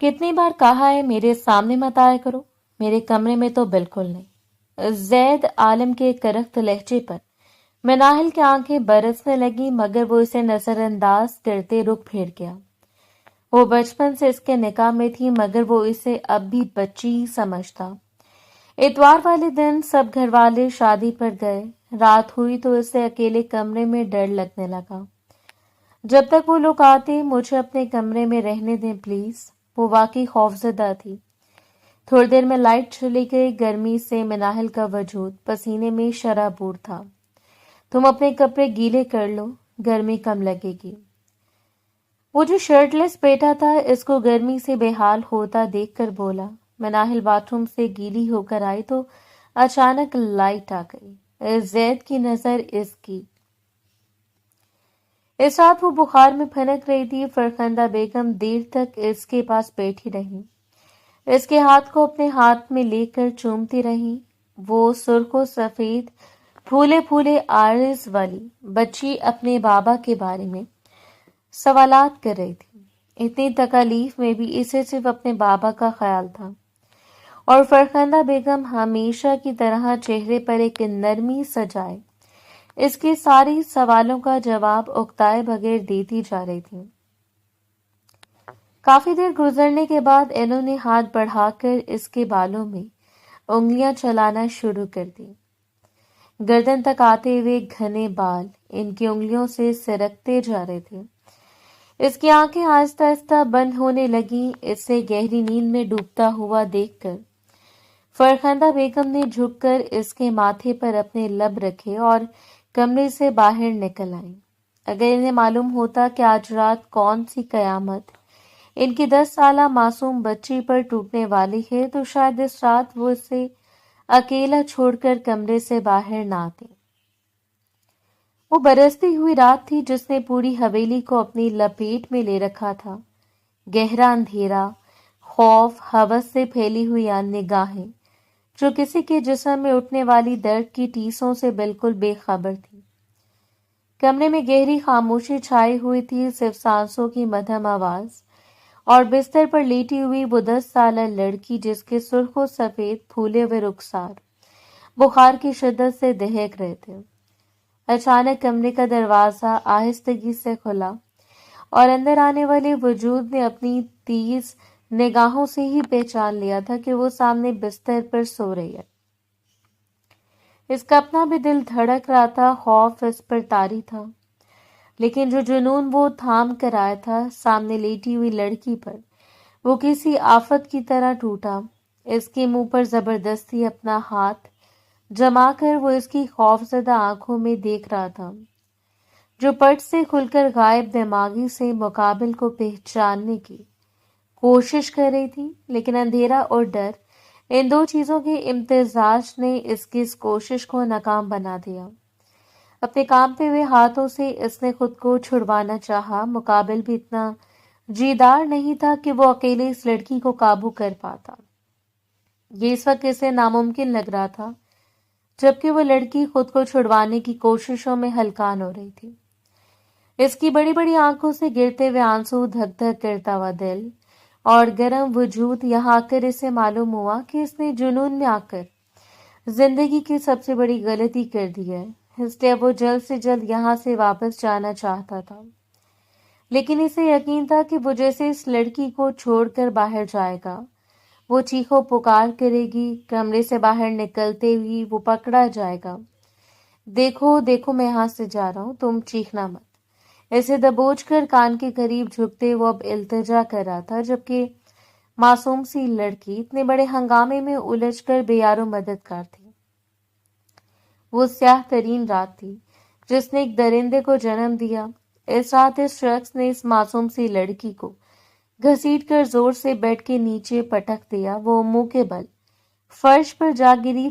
کتنی بار کہا ہے میرے سامنے مت آیا کرو، میرے کمرے میں تو بالکل نہیں۔ زید عالم کے کرخت لہجے پر مناہل کی آنکھیں برسنے لگی، مگر وہ اسے نظر انداز کرتے رخ پھیر گیا۔ وہ بچپن سے اس کے نکاح میں تھی، مگر وہ اسے اب بھی بچی ہی سمجھتا۔ اتوار والے دن سب گھر والے شادی پر گئے۔ رات ہوئی تو اسے اکیلے کمرے میں ڈر لگنے لگا۔ جب تک وہ لوگ آتے مجھے اپنے کمرے میں رہنے دیں پلیز۔ وہ واقعی خوفزدہ تھی۔ تھوڑی دیر میں لائٹ چلی گئی۔ گرمی سے مناہل کا وجود پسینے میں شرابور تھا۔ تم اپنے کپڑے گیلے کر لو، گرمی کم لگے گی۔ وہ جو شرٹ لیس بیٹا تھا اس کو گرمی سے بے حال ہوتا دیکھ کر بولا۔ مناہل باتھ روم سے گیلی ہو کر آئی تو اچانک لائٹ آ گئی۔ زید کی نظر اس کی۔ اس رات وہ بخار میں پھنک رہی تھی۔ فرخندہ بیگم دیر تک اس کے پاس بیٹھی رہی، اس کے ہاتھ کو اپنے ہاتھ میں لے کر چومتی رہی۔ وہ سرخ و سفید پھولے پھولے آئرس والی بچی اپنے بابا کے بارے میں سوالات کر رہی تھی۔ اتنی تکالیف میں بھی اسے صرف اپنے بابا کا خیال تھا، اور فرخندہ بیگم ہمیشہ کی طرح چہرے پر ایک نرمی سجائے اس کے ساری سوالوں کا جواب اکتائے بغیر دیتی جا رہی تھی۔ کافی دیر گزرنے کے بعد انہوں نے ہاتھ بڑھا کر اس کے بالوں میں انگلیاں چلانا شروع کر دی۔ گردن تک آتے ہوئے گھنے بال ان کی انگلیوں سے سرکتے جا رہے تھے۔ اس کی آنکھیں آہستہ آہستہ بند ہونے لگیں۔ اسے گہری نیند میں ڈوبتا ہوا دیکھ کر فرخندہ بیگم نے جھک کر اس کے ماتھے پر اپنے لب رکھے اور کمرے سے باہر نکل آئی۔ اگر انہیں معلوم ہوتا کہ آج رات کون سی قیامت ان کی 10 سالہ معصوم بچی پر ٹوٹنے والی ہے تو شاید اس رات وہ اسے اکیلا چھوڑ کر کمرے سے باہر نہ آتے۔ وہ برستی ہوئی رات تھی جس نے پوری حویلی کو اپنی لپیٹ میں لے رکھا تھا۔ گہرا اندھیرا، خوف، ہوس سے پھیلی ہوئی نگاہیں جو کسی کے جسم میں اٹھنے والی درد کی ٹیسوں سے بالکل بے خبر تھی۔ کمرے میں گہری خاموشی چھائی ہوئی تھی، صرف سانسوں کی مدھم آواز اور بستر پر لیٹی ہوئی وہ 10 سالہ لڑکی جس کے سرخ و سفید پھولے ہوئے رخسار بخار کی شدت سے دہک رہے تھے۔ اچانک کمرے کا دروازہ آہستگی سے کھلا اور اندر آنے والے وجود نے اپنی تیز نگاہوں سے ہی پہچان لیا تھا کہ وہ سامنے بستر پر سو رہی ہے۔ اس کا اپنا بھی دل دھڑک رہا تھا، خوف اس پر طاری تھا، لیکن جو جنون وہ تھام کر آیا تھا سامنے لیٹی ہوئی لڑکی پر وہ کسی آفت کی طرح ٹوٹا۔ اس کے منہ پر زبردستی اپنا ہاتھ جما کر وہ اس کی خوفزدہ آنکھوں میں دیکھ رہا تھا جو پٹ سے کھل کر غائب دماغی سے مقابل کو پہچاننے کی کوشش کر رہی تھی، لیکن اندھیرا اور ڈر، ان دو چیزوں کے امتزاج نے اس کی اس کوشش کو ناکام بنا دیا۔ اپنے کانپتے ہوئے ہاتھوں سے اس نے خود کو چھڑوانا چاہا، مقابل بھی اتنا جیدار نہیں تھا کہ وہ اکیلے اس لڑکی کو قابو کر پاتا۔ یہ اس وقت اسے ناممکن لگ رہا تھا، جبکہ وہ لڑکی خود کو چھڑوانے کی کوششوں میں ہلکان ہو رہی تھی۔ اس کی بڑی بڑی آنکھوں سے گرتے ہوئے آنسو، دھک دھک کرتا ہوا دل اور گرم وجود، یہاں آ کر اسے معلوم ہوا کہ اس نے جنون میں آ کر زندگی کی سب سے بڑی غلطی کر دی ہے، اس لیے وہ جلد سے جلد یہاں سے واپس جانا چاہتا تھا۔ لیکن اسے یقین تھا کہ وہ جیسے اس لڑکی کو چھوڑ کر باہر جائے گا وہ چیخو پکار کرے گی، کمرے سے باہر نکلتے ہی وہ پکڑا جائے گا۔ دیکھو دیکھو میں یہاں سے جا رہا ہوں، تم چیخنا مت۔ اسے دبوچ کر کان کے قریب جھکتے وہ اب التجا کر رہا تھا، جبکہ معصوم سی لڑکی اتنے بڑے ہنگامے میں الجھ کر بے یار و مددگار تھی۔ وہ سیاہ ترین رات تھی جس نے ایک درندے کو جنم دیا۔ اس رات اس شخص نے اس معصوم سی لڑکی کو گھسیٹ کر زور سے بیڈ کے نیچے پٹک دیا۔ وہ منہ کے بل فرش پر جا گری،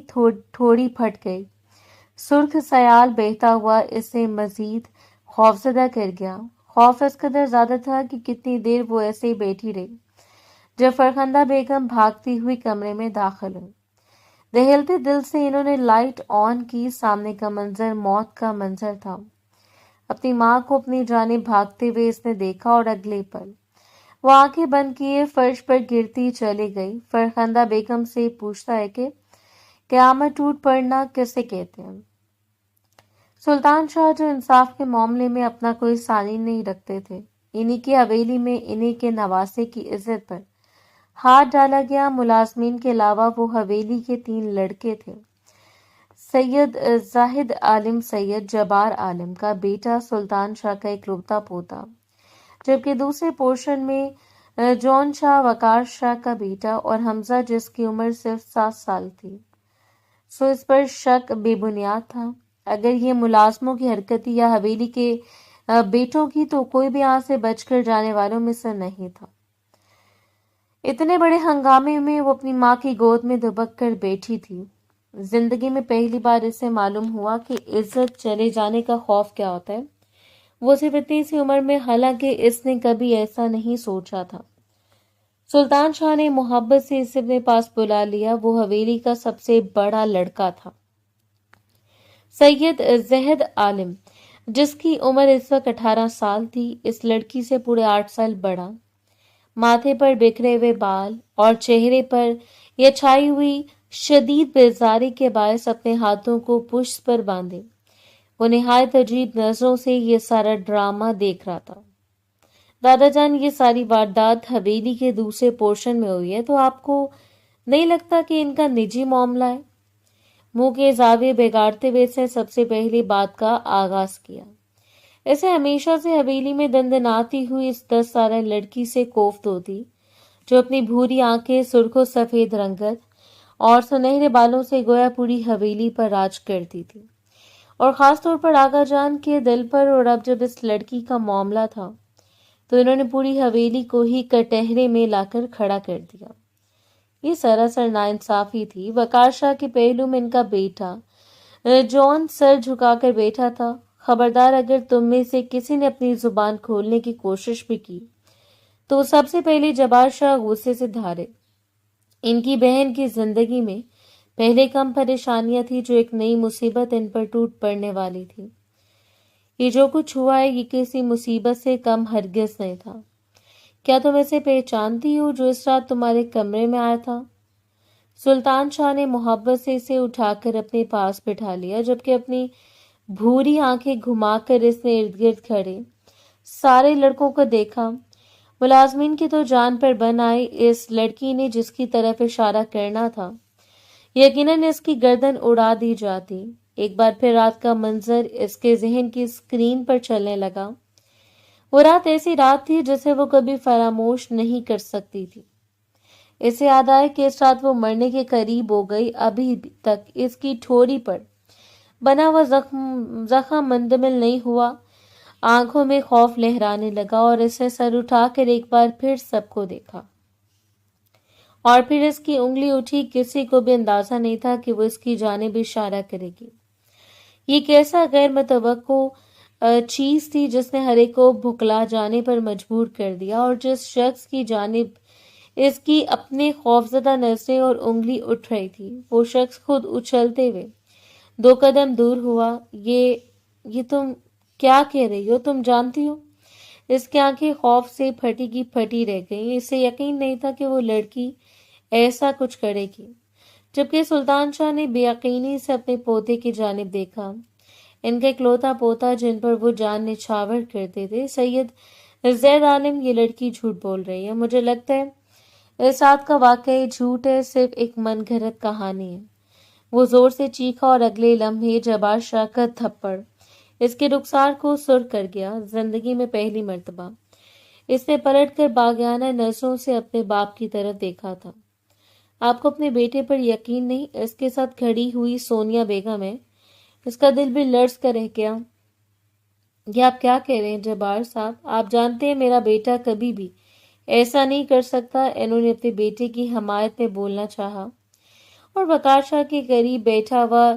تھوڑی پھٹ گئی۔ سرخ سیال بہتا ہوا اسے مزید خوفزدہ کر گیا۔ خوف اس قدر زیادہ تھا کہ کتنی دیر وہ ایسے ہی بیٹھی رہی جب فرخندہ بیگم بھاگتی ہوئی کمرے میں داخل ہوئی۔ دہلتے دل سے انہوں نے لائٹ آن کی۔ سامنے کا منظر موت کا منظر تھا۔ اپنی ماں کو اپنی جانب بھاگتے ہوئے اس نے دیکھا اور اگلے پل وہ آنکھیں بند کیے فرش پر گرتی چلی گئی۔ فرخندہ بیگم سے پوچھتا ہے کہ قیامت ٹوٹ پڑنا کسے کہتے ہیں؟ سلطان شاہ جو انصاف کے معاملے میں اپنا کوئی ثانی نہیں رکھتے تھے، انہی کی حویلی میں انہی کے نواسے کی عزت پر ہاتھ ڈالا گیا۔ ملازمین کے علاوہ وہ حویلی کے 3 لڑکے تھے۔ سید زاہد عالم سید جبار عالم کا بیٹا سلطان شاہ کا اکلوتا پوتا، جبکہ دوسرے پورشن میں جون شاہ وقار شاہ کا بیٹا اور حمزہ جس کی عمر صرف 7 سال تھی۔ سو اس پر شک بے بنیاد تھا۔ اگر یہ ملازموں کی حرکتی یا حویلی کے بیٹوں کی تو کوئی بھی آنکھ سے بچ کر جانے والوں میں سے نہیں تھا۔ اتنے بڑے ہنگامے میں وہ اپنی ماں کی گود میں دبک کر بیٹھی تھی۔ زندگی میں پہلی بار اسے معلوم ہوا کہ عزت چلے جانے کا خوف کیا ہوتا ہے۔ وہ صرف اتنی سی عمر میں، حالانکہ اس نے کبھی ایسا نہیں سوچا تھا۔ سلطان شاہ نے محبت سے اسے اپنے پاس بلا لیا۔ وہ حویلی کا سب سے بڑا لڑکا تھا، سید زہد عالم، جس کی عمر اس وقت 18 سال تھی۔ اس لڑکی سے پورے 8 سال بڑا، ماتھے پر بکھرے ہوئے بال اور چہرے پر یہ چھائی ہوئی شدید بیزاری کے باعث اپنے ہاتھوں کو پشت پر باندھے وہ نہایت عجیب نظروں سے یہ سارا ڈرامہ دیکھ رہا تھا۔ دادا جان، یہ ساری واردات حویلی کے دوسرے پورشن میں ہوئی ہے، تو آپ کو نہیں لگتا کہ ان کا نجی معاملہ ہے؟ منہ کے زاویے بگاڑتے ہوئے اس نے سب سے پہلی بات کا آغاز کیا۔ اسے ہمیشہ سے حویلی میں دندناتی ہوئی اس 10 سالہ لڑکی سے کوفت ہوتی، جو اپنی بھوری آنکھیں، سرخ و سفید رنگت اور سنہرے بالوں سے گویا پوری حویلی پر راج کرتی تھی، اور خاص طور پر آغا جان کے دل پر۔ اور اب جب اس لڑکی کا معاملہ تھا تو انہوں نے پوری حویلی کو ہی کٹہرے میں لا کر کھڑا کر دیا۔ یہ سراسر ناانصافی تھی۔ وقار شاہ کے پہلو میں ان کا بیٹا جون سر جھکا کر بیٹھا تھا۔ خبردار، اگر تم میں سے کسی نے اپنی زبان کھولنے کی کوشش بھی کی تو سب سے پہلے جبار شاہ غصے سے دھارے۔ ان کی بہن کی زندگی میں پہلے کم پریشانیاں تھی جو ایک نئی مصیبت ان پر ٹوٹ پڑنے والی تھی۔ یہ جو کچھ ہوا ہے یہ کسی مصیبت سے کم ہرگز نہیں تھا۔ کیا تم اسے پہچانتی ہو جو اس رات تمہارے کمرے میں آیا تھا؟ سلطان شاہ نے محبت سے اسے اٹھا کر اپنے پاس بٹھا لیا، جبکہ اپنی بھوری آنکھیں گھما کر اس نے ارد گرد کھڑے سارے لڑکوں کو دیکھا۔ ملازمین کی تو جان پر بن آئی۔ اس لڑکی نے جس کی طرف اشارہ کرنا تھا یقیناً اس کی گردن اڑا دی جاتی۔ ایک بار پھر رات کا منظر اس کے ذہن کی اسکرین پر چلنے لگا۔ وہ رات ایسی رات تھی جسے وہ کبھی فراموش نہیں کر سکتی تھی۔ اسے یاد آیا کہ اس رات وہ مرنے کے قریب ہو گئی۔ ابھی تک اس کی ٹھوڑی پر بنا ہوا زخم مندمل نہیں ہوا۔ آنکھوں میں خوف لہرانے لگا اور اس نے سر اٹھا کر ایک بار پھر سب کو دیکھا، اور پھر اس کی انگلی اٹھی۔ کسی کو بھی اندازہ نہیں تھا کہ وہ اس کی جانب اشارہ کرے گی۔ یہ کیسا غیر متوقع چیز تھی جس نے ہر ایک کو بھکلا جانے پر مجبور کر دیا، اور جس شخص کی جانب اس کی اپنے خوفزدہ نظریں اور انگلی اٹھ رہی تھی وہ شخص خود اچھلتے ہوئے 2 قدم دور ہوا۔ یہ تم کیا کہہ رہی ہو؟ تم جانتی ہو؟ اس کی آنکھیں خوف سے پھٹی کی پھٹی رہ گئیں۔ اسے یقین نہیں تھا کہ وہ لڑکی ایسا کچھ کرے گی۔ جبکہ سلطان شاہ نے بے یقینی سے اپنے پوتے کی جانب دیکھا، ان کا اکلوتا پوتا جن پر وہ جان نچھاور کرتے تھے۔ سید زید عالم، یہ لڑکی جھوٹ بول رہی ہے۔ مجھے لگتا ہے اس رات کا واقعہ جھوٹ ہے، صرف ایک من گھڑت کہانی ہے۔ وہ زور سے چیخا اور اگلے لمحے جبار شاہ کا تھپڑ اس کے رخسار کو سرخ کر گیا۔ زندگی میں پہلی مرتبہ اس نے پلٹ کر باغیانہ نظروں سے اپنے باپ کی طرف دیکھا تھا۔ آپ کو اپنے بیٹے پر یقین نہیں؟ اس کے ساتھ کھڑی ہوئی سونیا بیگم ہے، اس کا دل بھی لرز کر رہ گیا۔ یہ آپ کیا کہہ رہے ہیں جبار صاحب؟ آپ جانتے ہیں میرا بیٹا کبھی بھی ایسا نہیں کر سکتا۔ انہوں نے اپنے بیٹے کی حمایت میں بولنا چاہا، اور وقار شاہ کے قریب بیٹھا ہوا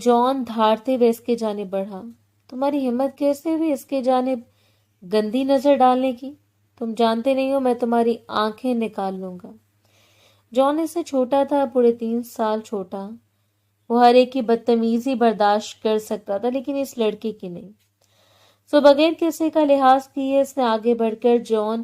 جون دھاڑتے ہوئے اس کے جانب بڑھا۔ تمہاری ہمت کیسے ہوئی اس کے جانب گندی نظر ڈالنے کی؟ تم جانتے نہیں ہو میں تمہاری آنکھیں نکال لوں گا۔ جون اس سے چھوٹا تھا، پورے 3 سال چھوٹا۔ وہ ہر ایک کی بدتمیزی برداشت کر سکتا تھا لیکن اس لڑکے کی نہیں۔ سو بغیر کسی کا لحاظ کیے اس نے آگے بڑھ کر جون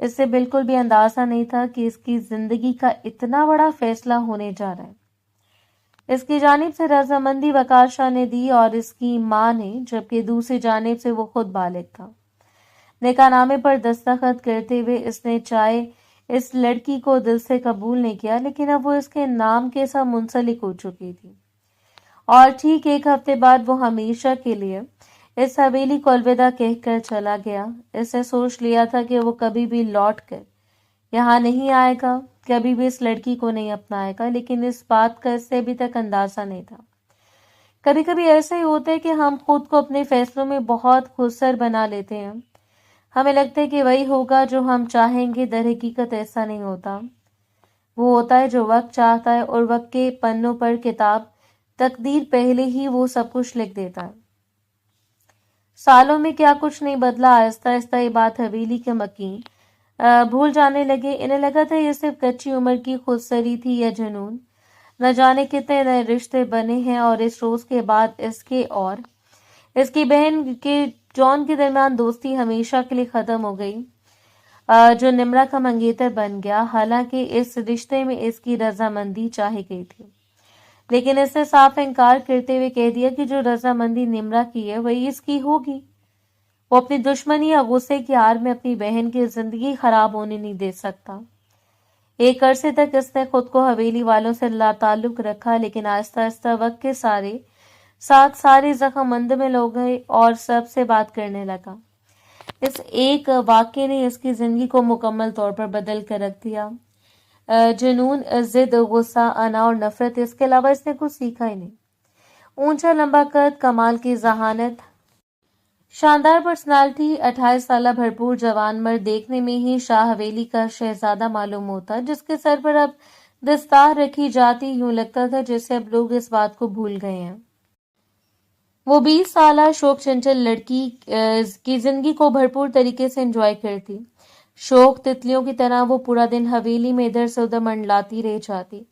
اسے بالکل بھی اندازہ نہیں تھا کہ اس کی زندگی کا اتنا بڑا فیصلہ ہونے جا رہا ہے۔ اس کی جانب سے رضامندی وقار شاہ نے دی اور اس کی ماں نے، جبکہ دوسری جانب سے وہ خود بالغ تھا۔ نکاح نامے پر دستخط کرتے ہوئے اس نے چاہے اس لڑکی کو دل سے قبول نہیں کیا، لیکن اب وہ اس کے نام کے ساتھ منسلک ہو چکی تھی، اور ٹھیک ایک ہفتے بعد وہ ہمیشہ کے لیے اس حویلی کو الوداع کہہ کر چلا گیا۔ اس نے سوچ لیا تھا کہ وہ کبھی بھی لوٹ کر یہاں نہیں آئے گا، کبھی بھی اس لڑکی کو نہیں اپنائے گا، لیکن اس بات کا اس سے ابھی تک اندازہ نہیں تھا۔ کبھی کبھی ایسا ہی ہوتا ہے کہ ہم خود کو اپنے فیصلوں میں بہت خودسر بنا لیتے ہیں۔ ہمیں لگتا ہے کہ وہی ہوگا جو ہم چاہیں گے، در حقیقت ایسا نہیں ہوتا۔ وہ ہوتا ہے جو وقت چاہتا ہے، اور وقت کے پنوں پر کتاب تقدیر پہلے ہی وہ سب کچھ لکھ دیتا ہے۔ سالوں میں کیا کچھ نہیں بدلا۔ آہستہ آہستہ یہ بات حویلی کے مکین بھول جانے لگے۔ انہیں لگا تھا یہ صرف کچی عمر کی خودسری تھی یا جنون۔ نہ جانے کتنے نئے رشتے بنے ہیں، اور اس روز کے بعد اس کے اور اس کی بہن کے جان کے درمیان دوستی ہمیشہ کے لیے ختم ہو گئی، جو نمرا کا منگیتر بن گیا۔ حالانکہ اس رشتے میں اس کی رضامندی چاہی گئی تھی، لیکن اس نے صاف انکار کرتے ہوئے کہہ دیا کہ جو رضامندی نمرا کی ہے وہی اس کی ہوگی۔ وہ اپنی دشمنی یا غصے کی آڑ میں اپنی بہن کی زندگی خراب ہونے نہیں دے سکتا۔ ایک عرصے تک اس نے خود کو حویلی والوں سے لا تعلق رکھا، لیکن آہستہ آہستہ وقت کے ساتھ سارے زخم مندمل ہو گئے اور سب سے بات کرنے لگا۔ اس ایک واقعے نے اس کی زندگی کو مکمل طور پر بدل کر رکھ دیا۔ جنون، ضد، غصہ، انا اور نفرت، اس کے علاوہ اس نے کچھ سیکھا ہی نہیں۔ اونچا لمبا قد، کمال کی ذہانت، شاندار پرسنالٹی، 28 سالہ بھرپور جوان مرد، دیکھنے میں ہی شاہ حویلی کا شہزادہ معلوم ہوتا، جس کے سر پر اب دستار رکھی جاتی۔ یوں لگتا تھا جیسے اب لوگ اس بات کو بھول گئے ہیں۔ وہ 20 سالہ شوق چنچل لڑکی کی زندگی کو بھرپور طریقے سے انجوائے کرتی۔ شوق تتلیوں کی طرح وہ پورا دن حویلی میں ادھر سے ادھر منڈلاتی رہ جاتی۔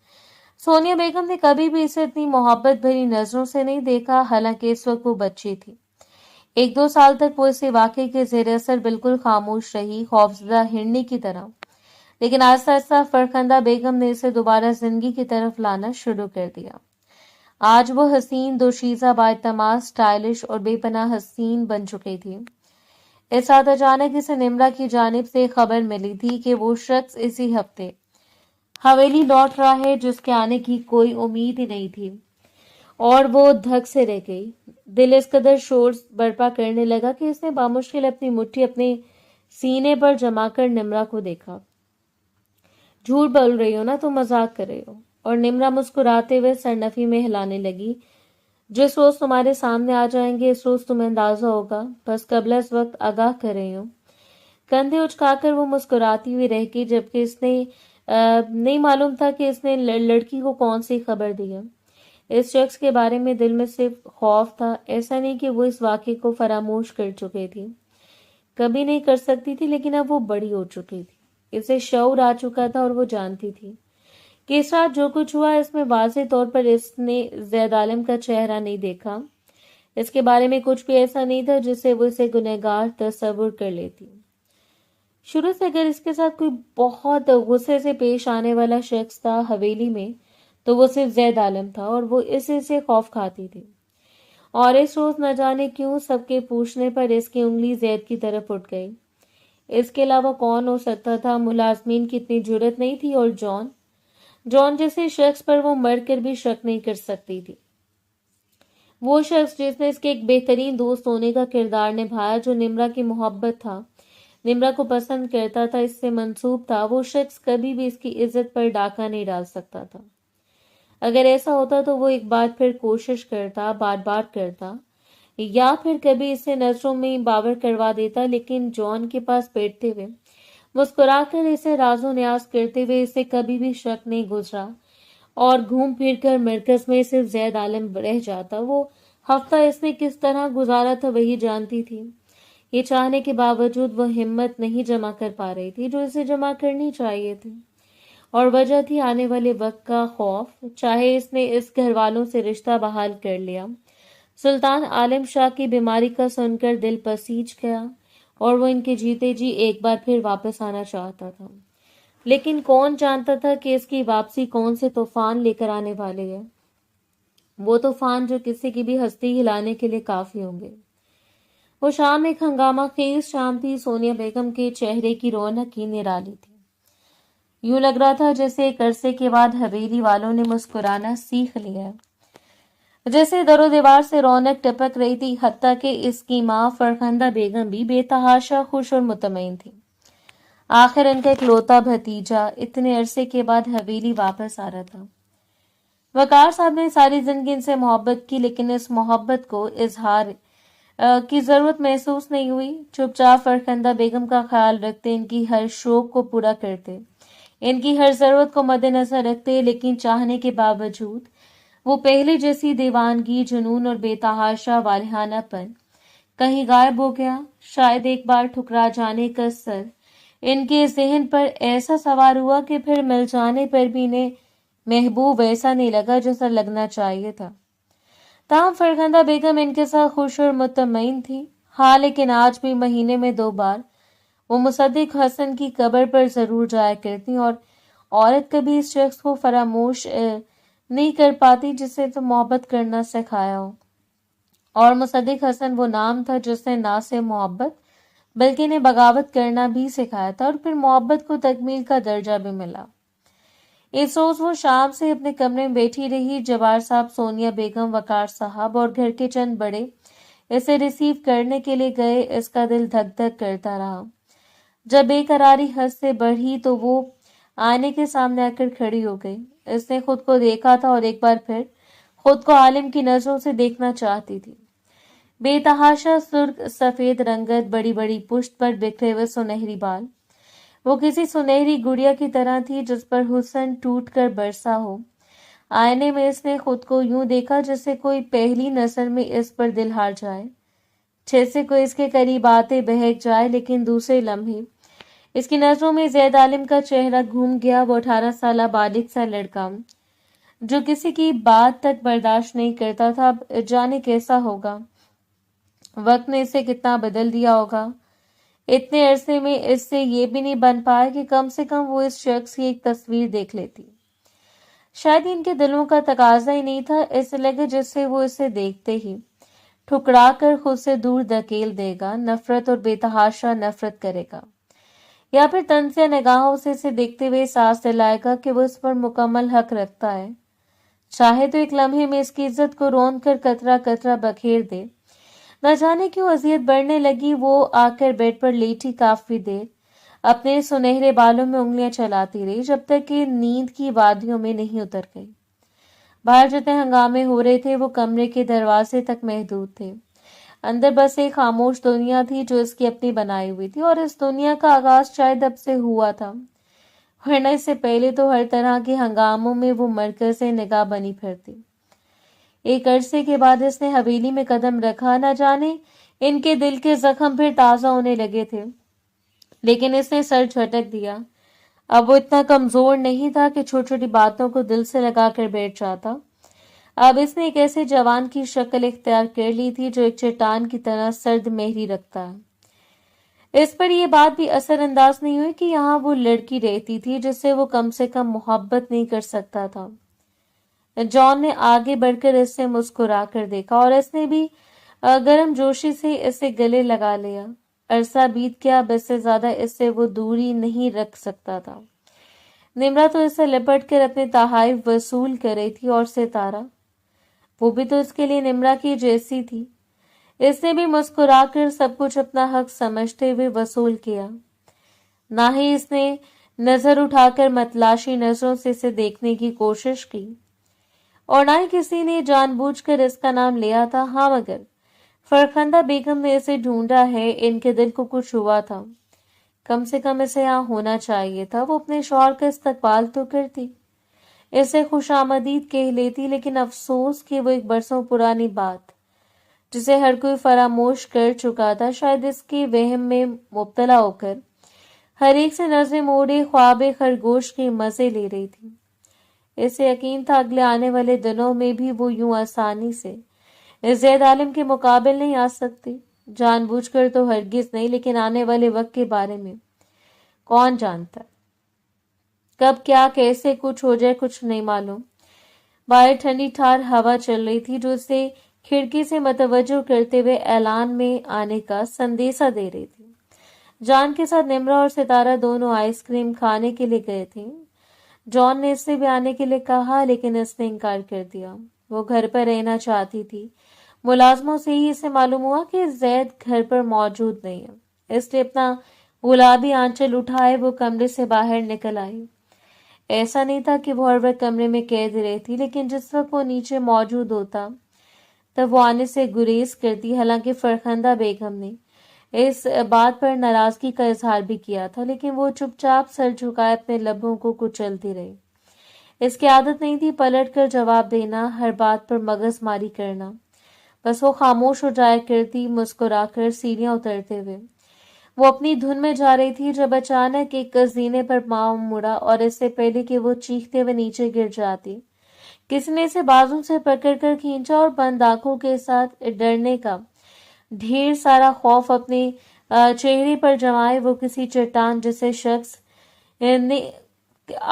سونیا بیگم نے کبھی بھی اسے اتنی محبت بھری نظروں سے نہیں دیکھا، حالانکہ اس وقت وہ بچی تھی۔ 1-2 سال تک وہ اسی واقعے کے زیر اثر بالکل خاموش رہی، خوفزدہ ہرنی کی طرح، لیکن آہستہ آہستہ فرخندہ بیگم نے اسے دوبارہ زندگی کی طرف لانا شروع کر دیا۔ آج وہ حسین، دوشیزہ، بااعتماد، سٹائلش اور بے پناہ حسین بن چکی تھی۔ اس رات اچانک اسے نمرا کی جانب سے خبر ملی تھی کہ وہ شخص اسی ہفتے حویلی لوٹ رہا ہے، جس کے آنے کی کوئی امید ہی نہیں تھی، اور وہ دھک سے رہ گئی۔ دل اس قدر شور برپا کرنے لگا کہ اس نے بامشکل اپنی مٹھی اپنے سینے پر جما کر نمرا کو دیکھا۔ جھوٹ بول رہی ہو نا، تم مذاق کر رہے ہو۔ اور نمرا مسکراتے ہوئے سرنفی میں ہلانے لگی۔ جس روز تمہارے سامنے آ جائیں گے اس روز تمہیں اندازہ ہوگا، بس قبل از وقت آگاہ کر رہی ہوں۔ کندھے اچکا کر وہ مسکراتی ہوئی رہ گئی، جبکہ اس نے نہیں معلوم تھا کہ اس نے لڑکی کو کون سی خبر دی ہے۔ اس شخص کے بارے میں دل میں صرف خوف تھا، ایسا نہیں کہ وہ اس واقعے کو فراموش کر چکی تھی، کبھی نہیں کر سکتی تھی، لیکن اب وہ بڑی ہو چکی تھی، اسے شعور آ چکا تھا، اور وہ جانتی تھی کہ اس رات جو کچھ ہوا اس میں واضح طور پر اس نے زید عالم کا چہرہ نہیں دیکھا۔ اس کے بارے میں کچھ بھی ایسا نہیں تھا جس سے وہ اسے گنہگار تصور کر لیتی۔ شروع سے اگر اس کے ساتھ کوئی بہت غصے سے پیش آنے والا شخص تھا حویلی میں تو وہ صرف زید عالم تھا، اور وہ اسی سے خوف کھاتی تھی۔ اور اس روز نہ جانے کیوں سب کے پوچھنے پر اس کی انگلی زید کی طرف اٹھ گئی۔ اس کے علاوہ کون ہو سکتا تھا؟ ملازمین کی اتنی جرت نہیں تھی، اور جان جیسے شخص پر وہ مر کر بھی شک نہیں کر سکتی تھی۔ وہ شخص جس نے اس کے ایک بہترین دوست ہونے کا کردار نبھایا، جو نمرا کی محبت تھا، نمرا کو پسند کرتا تھا، اس سے منسوب تھا، وہ شخص کبھی بھی اس کی عزت پر ڈاکہ نہیں ڈال سکتا تھا۔ اگر ایسا ہوتا تو وہ ایک بار پھر کوشش کرتا، بار بار کرتا، یا پھر کبھی اسے نظروں میں باور کروا دیتا، لیکن جان کے پاس بیٹھتے ہوئے مسکرا کر اسے راز و نیاز کرتے ہوئے اسے کبھی بھی شک نہیں گزرا، اور گھوم پھر کر مرکز میں صرف زید عالم رہ جاتا۔ وہ ہفتہ اس نے کس طرح گزارا تھا وہی جانتی تھی۔ یہ چاہنے کے باوجود وہ ہمت نہیں جمع کر پا رہی تھی جو اسے جمع کرنی چاہیے تھی، اور وجہ تھی آنے والے وقت کا خوف۔ چاہے اس نے اس گھر والوں سے رشتہ بحال کر لیا، سلطان عالم شاہ کی بیماری کا سن کر دل پسیج گیا، اور وہ ان کے جیتے جی ایک بار پھر واپس آنا چاہتا تھا، لیکن کون جانتا تھا کہ اس کی واپسی کون سے طوفان لے کر آنے والے ہیں، وہ طوفان جو کسی کی بھی ہستی ہلانے کے لیے کافی ہوں گے۔ وہ شام ایک ہنگامہ خیز شام تھی۔ سونیا بیگم کے چہرے کی رونق ہی نرالی تھی۔ یوں لگ رہا تھا جیسے ایک عرصے کے بعد حویلی والوں نے مسکرانا سیکھ لیا ہے، جیسے در و دیوار سے رونق ٹپک رہی تھی، حتیٰ کہ اس کی ماں فرخندہ بیگم بھی بے تحاشا خوش اور مطمئن تھی۔ آخر ان کا اکلوتا بھتیجا اتنے عرصے کے بعد حویلی واپس آ رہا تھا۔ وقار صاحب نے ساری زندگی ان سے محبت کی، لیکن اس محبت کو اظہار کی ضرورت محسوس نہیں ہوئی۔ چپ چاپ فرخندہ بیگم کا خیال رکھتے، ان کی ہر شوق کو پورا کرتے، ان کی ہر ضرورت کو مد نظر رکھتے، لیکن چاہنے کے باوجود وہ پہلے جیسی دیوانگی، جنون اور بے تحاشا والہانہ پن کہیں غائب ہو گیا۔ شاید ایک بار ٹھکرا جانے کا سر ان کے ذہن پر ایسا سوار ہوا کہ پھر مل جانے پر بھی انہیں محبوب ویسا نہیں لگا جیسا لگنا چاہیے تھا۔ تاہم فرخندہ بیگم ان کے ساتھ خوش اور مطمئن تھی۔ ہاں، لیکن آج بھی مہینے میں 2 بار وہ مصدق حسن کی قبر پر ضرور جایا کرتی، اور عورت کبھی اس شخص کو فراموش نہیں کر پاتی جسے تو محبت کرنا سکھایا ہو۔ اور مصدق حسن وہ نام تھا جس نے نہ صرف محبت بلکہ انہیں بغاوت کرنا بھی سکھایا تھا، اور پھر محبت کو تکمیل کا درجہ بھی ملا۔ اس روز وہ شام سے اپنے کمرے میں بیٹھی رہی۔ جبار صاحب، سونیا بیگم، وقار صاحب اور گھر کے چند بڑے اسے ریسیو کرنے کے لیے گئے۔ اس کا دل دھک دھک کرتا رہا۔ جب بے قراری حد سے بڑھی تو وہ آئینے کے سامنے آ کر کھڑی ہو گئی۔ اس نے خود کو دیکھا تھا اور ایک بار پھر خود کو عالم کی نظروں سے دیکھنا چاہتی تھی۔ بے تحاشا سرخ سفید رنگت، بڑی بڑی پشت پر بکھرے ہوئے سنہری بال، وہ کسی سنہری گڑیا کی طرح تھی جس پر حسن ٹوٹ کر برسا ہو۔ آئینے میں اس نے خود کو یوں دیکھا جیسے کوئی پہلی نظر میں اس پر دل ہار جائے، جیسے کوئی اس کے قریب آتے بہک جائے، لیکن دوسرے لمحے اس کی نظروں میں زید عالم کا چہرہ گھوم گیا۔ وہ 18 سالہ بالغ سا لڑکا جو کسی کی بات تک برداشت نہیں کرتا تھا، اب جانے کیسا ہوگا، وقت نے اسے کتنا بدل دیا ہوگا۔ اتنے عرصے میں اس سے یہ بھی نہیں بن پایا کہ کم سے کم وہ اس شخص کی ایک تصویر دیکھ لیتی۔ شاید ان کے دلوں کا تقاضا ہی نہیں تھا، ایسے لگے جس سے وہ اسے دیکھتے ہی ٹھکرا کر خود سے دور دھکیل دے گا، نفرت اور بے تحاشا نفرت کرے گا، یا پھر تنزیہ نگاہوں سے اسے دیکھتے ہوئے احساس دلائے گا کہ وہ اس پر مکمل حق رکھتا ہے، چاہے تو ایک لمحے میں اس کی عزت کو رون کر قطرہ قطرہ بکھیر دے۔ نہ جانے کیوں اذیت بڑھنے لگی۔ وہ آ کر بیڈ پر لیٹی کافی دیر اپنے سنہرے بالوں میں انگلیاں چلاتی رہی، جب تک کہ نیند کی وادیوں میں نہیں اتر گئی۔ باہر جتنے ہنگامے ہو رہے تھے وہ کمرے کے دروازے تک محدود تھے۔ اندر بس ایک خاموش دنیا تھی جو اس کی اپنی بنائی ہوئی تھی، اور اس دنیا کا آغاز شاید اب سے ہوا تھا، ورنہ اس سے پہلے تو ہر طرح کے ہنگاموں میں وہ مرکز نگاہ بنی پھرتی۔ ایک عرصے کے بعد اس نے حویلی میں قدم رکھا۔ نہ جانے ان کے دل کے زخم پھر تازہ ہونے لگے تھے، لیکن اس نے سر جھٹک دیا۔ اب وہ اتنا کمزور نہیں تھا کہ چھوٹی چھوٹی باتوں کو دل سے لگا کر بیٹھ جاتا۔ اب اس نے ایک ایسے جوان کی شکل اختیار کر لی تھی جو ایک چٹان کی طرح سرد مہری رکھتا ہے۔ اس پر یہ بات بھی اثر انداز نہیں ہوئی کہ یہاں وہ لڑکی رہتی تھی جس سے وہ کم سے کم محبت نہیں کر سکتا تھا۔ جان نے آگے بڑھ کر اس سے مسکرا کر دیکھا، اور اس نے بھی گرم جوشی سے اسے گلے لگا لیا۔ عرصہ بیت گیا، اب اس سے زیادہ اس سے وہ دوری نہیں رکھ سکتا تھا۔ نمرا تو اسے لپٹ کر اپنے تحائف وصول کر رہی تھی، اور ستارہ، وہ بھی تو اس کے لیے نمرا کی جیسی تھی۔ اس نے بھی مسکرا کر سب کچھ اپنا حق سمجھتے ہوئے وصول کیا۔ نہ ہی اس نے نظر اٹھا کر متلاشی نظروں سے اسے دیکھنے کی کوشش کی، اور نہ ہی کسی نے جان بوجھ کر اس کا نام لیا تھا۔ ہاں، مگر فرخندہ بیگم نے اسے ڈھونڈا ہے، ان کے دل کو کچھ ہوا تھا، کم سے کم اسے یہاں ہونا چاہیے تھا۔ وہ اپنے شوہر کا استقبال تو کرتی، اسے خوش آمدید کہہ لیتی، لیکن افسوس کہ وہ ایک برسوں پرانی بات جسے ہر کوئی فراموش کر چکا تھا، شاید اس کے وہم میں مبتلا ہو کر ہر ایک سے نظریں موڑے خواب خرگوش کے مزے لے رہی تھی۔ اسے یقین تھا اگلے آنے والے دنوں میں بھی وہ یوں آسانی سے زید عالم کے مقابل نہیں آ سکتی۔ جان بوجھ کر تو ہرگز نہیں، لیکن آنے والے وقت کے بارے میں کون جانتا؟ کب کیا کیسے کچھ ہو جائے کچھ نہیں معلوم۔ باہر ٹھنڈی ٹھار ہوا چل رہی تھی جو اسے کھڑکی سے متوجہ کرتے ہوئے اعلان میں آنے کا سندیشہ دے رہی تھی۔ جان کے ساتھ نمرا اور ستارہ دونوں آئس کریم کھانے کے لیے گئے تھے۔ جان نے اس سے بھی آنے کے لیے کہا لیکن اس نے انکار کر دیا۔ وہ گھر پر رہنا چاہتی تھی۔ ملازموں سے ہی اسے معلوم ہوا کہ زید گھر پر موجود نہیں ہے، اس لیے اپنا گلابی آنچل اٹھائے وہ کمرے سے باہر نکل آئی۔ ایسا نہیں تھا کہ وہ ہر وقت کمرے میں قید رہتی، لیکن جس وقت وہ نیچے موجود ہوتا تب وہ آنے سے گریز کرتی۔ حالانکہ فرخندہ بیگم نے اس بات پر ناراضگی کا اظہار بھی کیا تھا، لیکن وہ چپ چاپ سر جھکائے اپنے لبوں کو کچلتی رہی۔ اس کی عادت نہیں تھی پلٹ کر جواب دینا، ہر بات پر مغز ماری کرنا۔ بس وہ خاموش ہو جایا کرتی، مسکرا کر سیڑھیاں اترتے ہوئے۔ وہ اپنی دھن میں جا رہی تھی جب اچانک ایک زینے پر پاؤں مڑا اور اس سے پہلے کہ وہ چیختے ہوئے نیچے گر جاتی، کسی نے اسے بازو سے پکڑ کر کھینچا اور بند آنکھوں کے ساتھ ڈرنے کا ڈھیر سارا خوف اپنے چہرے پر جمائے وہ کسی چٹان جیسے شخص نے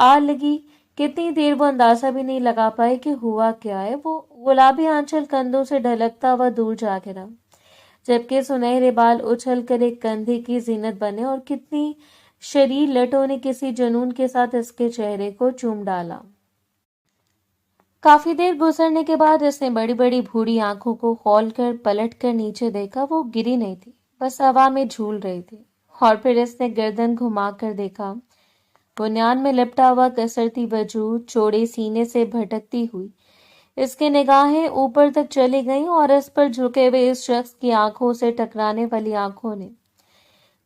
آ لگی۔ کتنی دیر وہ اندازہ بھی نہیں لگا پائے کہ ہوا کیا ہے۔ وہ گلابی آنچل کندھوں سے ڈھلکتا ہوا دور جا گرا، جبکہ سنہرے بال اچھل کر ایک کندھے کی زینت بنے اور کتنی شریر لٹوں نے کسی جنون کے ساتھ اس کے چہرے کو چوم ڈالا۔ کافی دیر گزرنے کے بعد اس نے بڑی بڑی بھوری آنکھوں کو کھول کر پلٹ کر نیچے دیکھا۔ وہ گری نہیں تھی، بس ہوا میں جھول رہی تھی۔ اور پھر اس نے گردن گھما کر دیکھا۔ بنیان میں لپٹا ہوا کسرتی وجود چوڑے سینے سے بھٹکتی ہوئی اس کی نگاہیں اوپر تک چلی گئیں اور اس پر جھکے ہوئے اس شخص کی آنکھوں سے ٹکرانے والی آنکھوں نے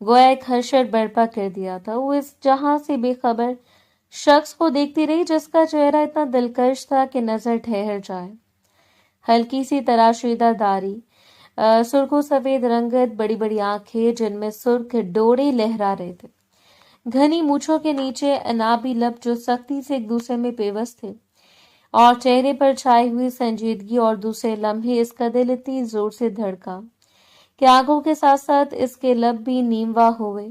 گویا ایک حشر برپا کر دیا تھا۔ وہ اس جہاں سے بے خبر شخص کو دیکھتی رہی جس کا چہرہ اتنا دلکش تھا کہ نظر ٹھہر جائے۔ ہلکی سی تراشیدہ داڑھی، سرخ و سفید رنگت، بڑی بڑی آنکھیں جن میں سرخ ڈوڑے لہرا رہے تھے، گھنی مونچھوں کے نیچے انابی لب جو سختی سے ایک دوسرے میں پیوست تھے، اور چہرے پر چھائی ہوئی سنجیدگی۔ اور دوسرے لمحے اس کا دل اتنی زور سے دھڑکا کہ آنکھوں کے ساتھ ساتھ اس کے لب بھی نیموا ہوئے۔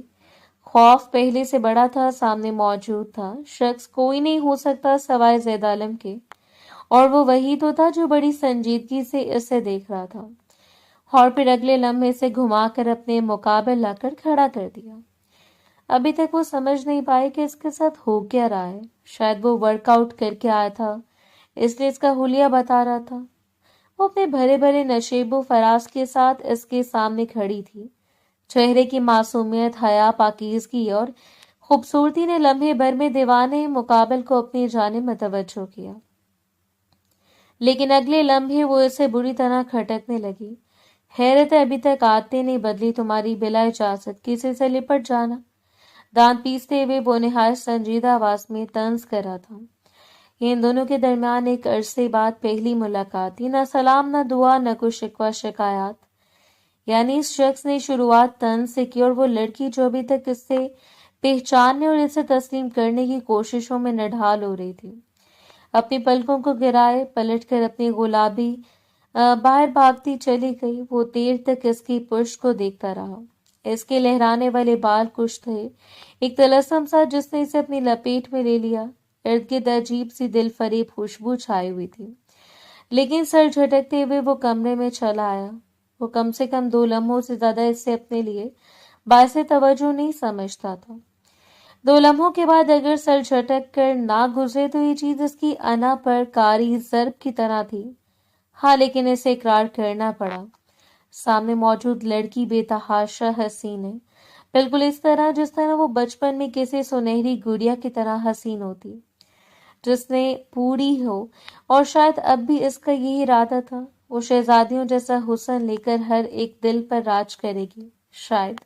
خوف پہلے سے بڑا تھا، سامنے موجود تھا شخص کوئی نہیں ہو سکتا سوائے زید عالم کے، اور وہ وہی تو تھا جو بڑی سنجیدگی سے اسے دیکھ رہا تھا، اور پھر اگلے لمحے سے گھما کر اپنے مقابل لا کر کھڑا کر دیا۔ ابھی تک وہ سمجھ نہیں پائے کہ اس کے ساتھ ہو کیا رہا ہے۔ شاید وہ ورک آؤٹ کر کے آیا تھا اس لیے اس کا حلیہ بتا رہا تھا۔ وہ اپنے بھرے بھرے نشیب و فراز کے ساتھ اس کے سامنے کھڑی تھی۔ چہرے کی معصومیت، حیا، پاکیزگی اور خوبصورتی نے لمحے بھر میں دیوانے مقابل کو اپنی جانب متوجہ کیا، لیکن اگلے لمحے وہ اسے بری طرح کھٹکنے لگی۔ حیرت ہے ابھی تک عادتیں نہیں بدلی تمہاری، بلا اجازت کسی سے لپٹ جانا۔ دانت پیستے ہوئے وہ نہایت سنجیدہ آواز میں طنز کر رہا تھا۔ ان دونوں کے درمیان ایک عرصے بعد پہلی ملاقات تھی، نہ سلام نہ دعا نہ کوئی شکوہ شکایات، یعنی اس شخص نے شروعات طنز سے کی اور وہ لڑکی جو ابھی تک اس سے پہچاننے اور اسے تسلیم کرنے کی کوششوں میں نڈھال ہو رہی تھی، اپنی پلکوں کو گرائے پلٹ کر اپنی گلابی باہر بھاگتی چلی گئی۔ وہ دیر تک اس کی پشت کو دیکھتا رہا۔ اس کے لہرانے والے بال کچھ تھے، ایک طلسم سا جس نے اسے اپنی لپیٹ میں لے لیا۔ ارد گرد عجیب سی دل فریب خوشبو چھائی ہوئی تھی، لیکن سر جھٹکتے ہوئے وہ کمرے میں چلا آیا۔ وہ کم سے کم 2 لمحوں سے زیادہ اس سے اپنے لیے باعث توجہ نہیں سمجھتا تھا۔ 2 لمحوں کے بعد اگر سر جھٹک کر نہ گزرے تو یہ چیز اس کی انا پر کاری ضرب کی طرح تھی۔ ہاں، لیکن اسے اقرار کرنا پڑا۔ سامنے موجود لڑکی بے تحاشا حسین ہے، بالکل اس طرح جس طرح وہ بچپن میں کسی سنہری گڑیا کی طرح حسین ہوتی، جس نے پوری ہو، اور شاید اب بھی اس کا یہی ارادہ تھا۔ وہ شہزادیوں جیسا حسن لے کر ہر ایک دل پر راج کرے گی۔ شاید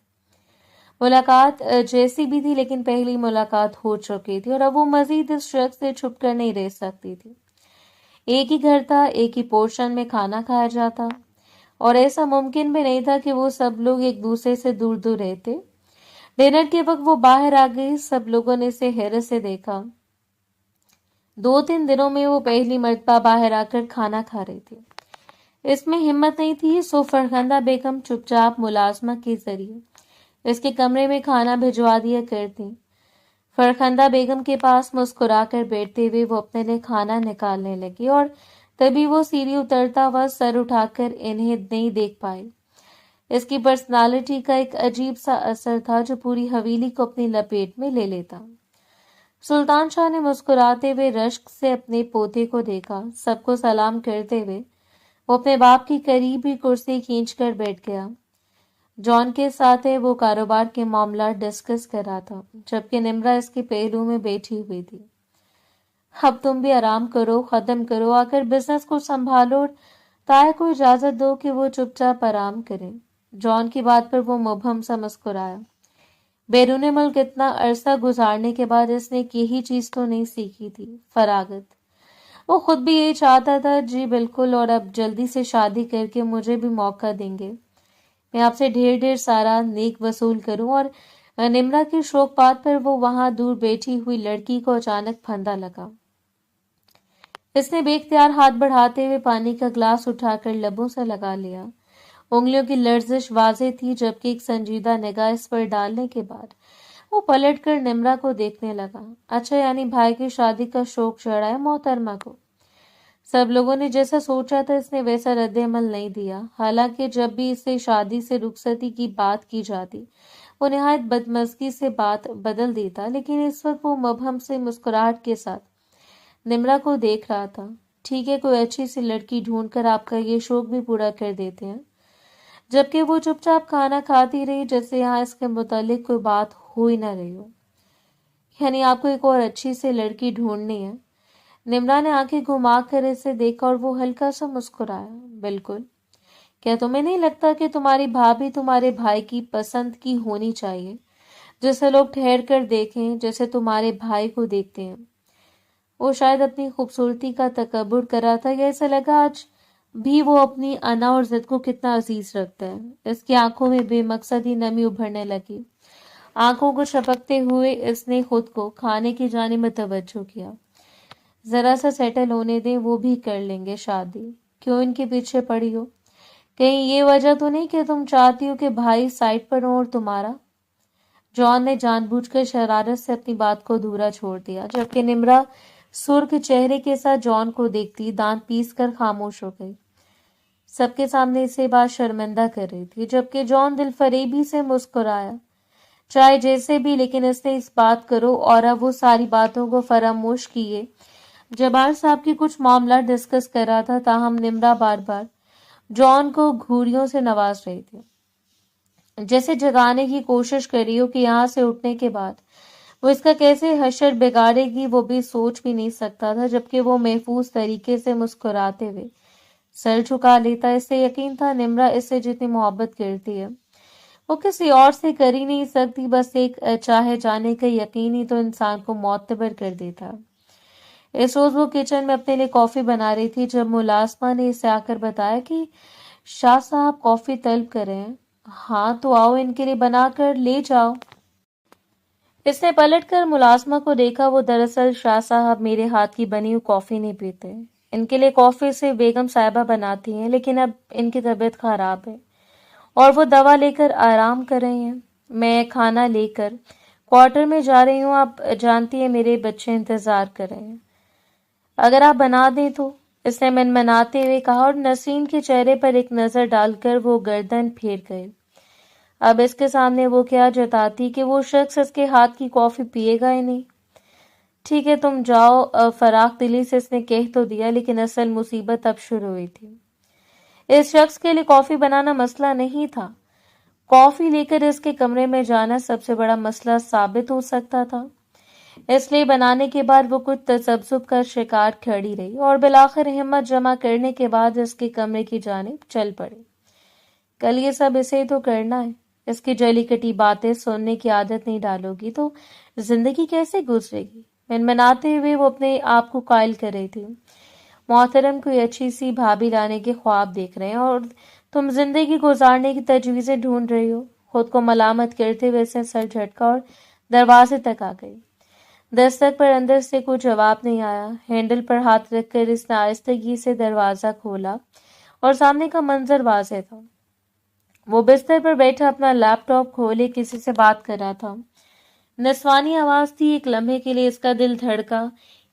ملاقات جیسی بھی تھی، لیکن پہلی ملاقات ہو چکی تھی اور اب وہ مزید اس شخص سے چھپ کر نہیں رہ سکتی تھی۔ ایک ہی گھر تھا، ایک ہی پورشن میں کھانا کھایا جاتا، اور ایسا ممکن بھی نہیں تھا کہ وہ سب لوگ ایک دوسرے سے دور دور رہتے۔ ڈنر کے وقت وہ باہر آ گئی، سب لوگوں نے اسے حیرت سے دیکھا۔ 2-3 دنوں میں وہ پہلی مرتبہ باہر آ کر کھانا کھا رہی تھی۔ اس میں ہمت نہیں تھی، سو فرخندہ بیگم چپ چاپ ملازمہ کے ذریعے اس کے کمرے میں کھانا بھجوا دیا کرتی۔ فرخندہ بیگم کے پاس مسکرا کر بیٹھتے ہوئے وہ اپنے لیے کھانا نکالنے لگی اور تبھی وہ سیڑھی اترتا ہوا سر اٹھا کر انہیں نہیں دیکھ پائی۔ اس کی پرسنالٹی کا ایک عجیب سا اثر تھا جو پوری حویلی کو اپنی لپیٹ میں لے لیتا۔ سلطان شاہ نے مسکراتے ہوئے رشک سے اپنے پوتے کو دیکھا۔ سب کو سلام کرتے ہوئے وہ اپنے باپ کی قریب ہی کرسی کھینچ کر بیٹھ گیا۔ جان کے ساتھ وہ کاروبار کے معاملات ڈسکس کر رہا تھا، جبکہ نمرا اس کے پہلو میں بیٹھی ہوئی تھی۔ اب تم بھی آرام کرو، ختم کرو، آ کر بزنس کو سنبھالو اور طاہر کو اجازت دو کہ وہ چپ چاپ آرام کرے۔ جان کی بات پر وہ مبہم سا مسکرایا۔ بیرون ملک اتنا عرصہ گزارنے کے بعد اس نے یہی چیز تو نہیں سیکھی تھی، فراغت۔ وہ خود بھی یہی چاہتا تھا۔ جی بالکل، اور اب جلدی سے شادی کر کے مجھے بھی موقع دیں گے، میں آپ سے ڈھیر سارا نیک وصول کروں۔ اور نمرا کی شوق بات پر وہ وہاں دور بیٹھی ہوئی لڑکی کو اچانک پھندہ لگا۔ اس نے بے اختیار ہاتھ بڑھاتے ہوئے پانی کا گلاس اٹھا کر لبوں سے لگا لیا۔ انگلیوں کی لرزش واضح تھی، جبکہ ایک سنجیدہ نگاہ اس پر ڈالنے کے بعد وہ پلٹ کر نمرا کو دیکھنے لگا۔ اچھا، یعنی بھائی کی شادی کا شوق چڑھا ہے محترمہ کو۔ سب لوگوں نے جیسا سوچا تھا اس نے ویسا رد عمل نہیں دیا۔ حالانکہ جب بھی اسے شادی سے رخصتی کی بات کی جاتی وہ نہایت بدمزگی سے بات بدل دیتا، لیکن اس وقت وہ مبہم سے مسکراہٹ کے ساتھ نمرا کو دیکھ رہا تھا۔ ٹھیک ہے، کوئی اچھی سی لڑکی ڈھونڈ کر آپ کا یہ شوق بھی پورا کر دیتے ہیں۔ جبکہ وہ چپ چاپ کھانا کھاتی رہی، جیسے یہاں اس کے متعلق کوئی بات ہو ہی نہ رہی ہو۔ یعنی آپ کو ایک اور اچھی سی لڑکی ڈھونڈنی ہے؟ نمرا نے آنکھیں گھما کر اسے دیکھا اور وہ ہلکا سا مسکرایا۔ بالکل۔ کیا تمہیں نہیں لگتا کہ تمہاری بھابھی تمہارے بھائی کی پسند کی ہونی چاہیے، جسے لوگ ٹھہر کر دیکھیں جیسے تمہارے بھائی کو دیکھتے ہیں؟ وہ شاید اپنی خوبصورتی کا تکبر کر رہا تھا یا اسے لگا آج بھی وہ اپنی انا اور ضد کو کتنا عزیز رکھتا ہے۔ اس کی آنکھوں میں بے مقصدی نمی ابھرنے لگی۔ آنکھوں کو چھپکتے ہوئے اس نے خود کو کھانے کی جانب متوجہ کیا۔ ذرا سا سیٹل ہونے دیں، وہ بھی کر لیں گے شادی۔ کیوں ان کے پیچھے پڑی ہو؟ کہیں یہ وجہ تو نہیں کہ تم چاہتی ہو کہ بھائی سائڈ پر ہو اور تمہارا؟ جان نے جان بوجھ کر شرارت سے اپنی بات کو ادھورا چھوڑ دیا، جبکہ نمرا سرخ چہرے کے ساتھ جان کو دیکھتی دانت پیس کر خاموش ہو گئی۔ سب کے سامنے اسے بات شرمندہ کر رہی تھی، جبکہ جان دل فریبی سے مسکرایا۔ چاہے جیسے بھی، لیکن اس نے اس بات کرو اور اب وہ ساری باتوں کو فراموش کیے جبار صاحب کی کچھ معاملات ڈسکس کر رہا تھا۔ تاہم نمرا بار بار جان کو گھوریوں سے نواز رہی تھی، جیسے جگانے کی کوشش کر رہی ہو کہ یہاں سے اٹھنے کے بعد وہ اس کا کیسے حشر بگاڑے گی وہ بھی سوچ بھی نہیں سکتا تھا، جبکہ وہ محفوظ طریقے سے مسکراتے ہوئے سر جھکا لیتا۔ اس سے یقین تھا نمرا اس سے جتنی محبت کرتی ہے وہ کسی اور سے کر ہی نہیں سکتی، بس ایک چاہے جانے کا یقین ہی تو انسان کو معتبر کر دیتا۔ اس روز وہ کچن میں اپنے لیے کافی بنا رہی تھی جب ملازمہ نے اسے آ کر بتایا کہ شاہ صاحب کافی طلب کر رہے ہیں۔ ہاں تو آؤ، ان کے لیے بنا کر لے جاؤ۔ اس نے پلٹ کر ملازمہ کو دیکھا۔ وہ دراصل شاہ صاحب میرے ہاتھ کی بنی ہوئی کافی نہیں پیتے، ان کے لیے کافی سے بیگم صاحبہ بناتی ہیں، لیکن اب ان کی طبیعت خراب ہے اور وہ دوا لے کر آرام کر رہے ہیں۔ میں کھانا لے کر کوارٹر میں جا رہی ہوں، آپ جانتی ہیں میرے بچے انتظار کر رہے ہیں، اگر آپ بنا دیں تو، اس نے منمناتے ہوئے کہا، اور نسرین کے چہرے پر ایک نظر ڈال کر وہ گردن پھیر گئے۔ اب اس کے سامنے وہ کیا جتاتی کہ وہ شخص اس کے ہاتھ کی کافی پیے گا ہی نہیں۔ ٹھیک ہے تم جاؤ، فراخ دلی سے اس نے کہہ تو دیا، لیکن اصل مصیبت اب شروع ہوئی تھی۔ اس شخص کے لیے کافی بنانا مسئلہ نہیں تھا، کافی لے کر اس کے کمرے میں جانا سب سے بڑا مسئلہ ثابت ہو سکتا تھا۔ اس لیے بنانے کے بعد وہ کچھ تذبذب کا شکار کھڑی رہی اور بالآخر ہمت جمع کرنے کے بعد اس کے کمرے کی جانب چل پڑی۔ کل یہ سب اسے تو کرنا ہے، اس کی جلی کٹی باتیں سننے کی عادت نہیں ڈالو گی تو زندگی کیسے گزرے گی؟ منمناتے ہوئے وہ اپنے آپ کو قائل کر رہی تھی، محترم کوئی اچھی سی بھابھی لانے کے خواب دیکھ رہے ہیں اور تم زندگی گزارنے کی تجویزیں ڈھونڈ رہی ہو۔ خود کو ملامت کرتے ہوئے اس نے سر جھٹکا اور دروازے تک آ گئی۔ دستک پر اندر سے کوئی جواب نہیں آیا۔ ہینڈل پر ہاتھ رکھ کر اس نے آہستگی سے دروازہ کھولا اور سامنے کا منظر واضح تھا۔ وہ بستر پر بیٹھا اپنا لیپ ٹاپ کھولے کسی سے بات کر رہا تھا۔ نسوانی آواز تھی۔ ایک لمحے کے لیے اس کا دل دھڑکا۔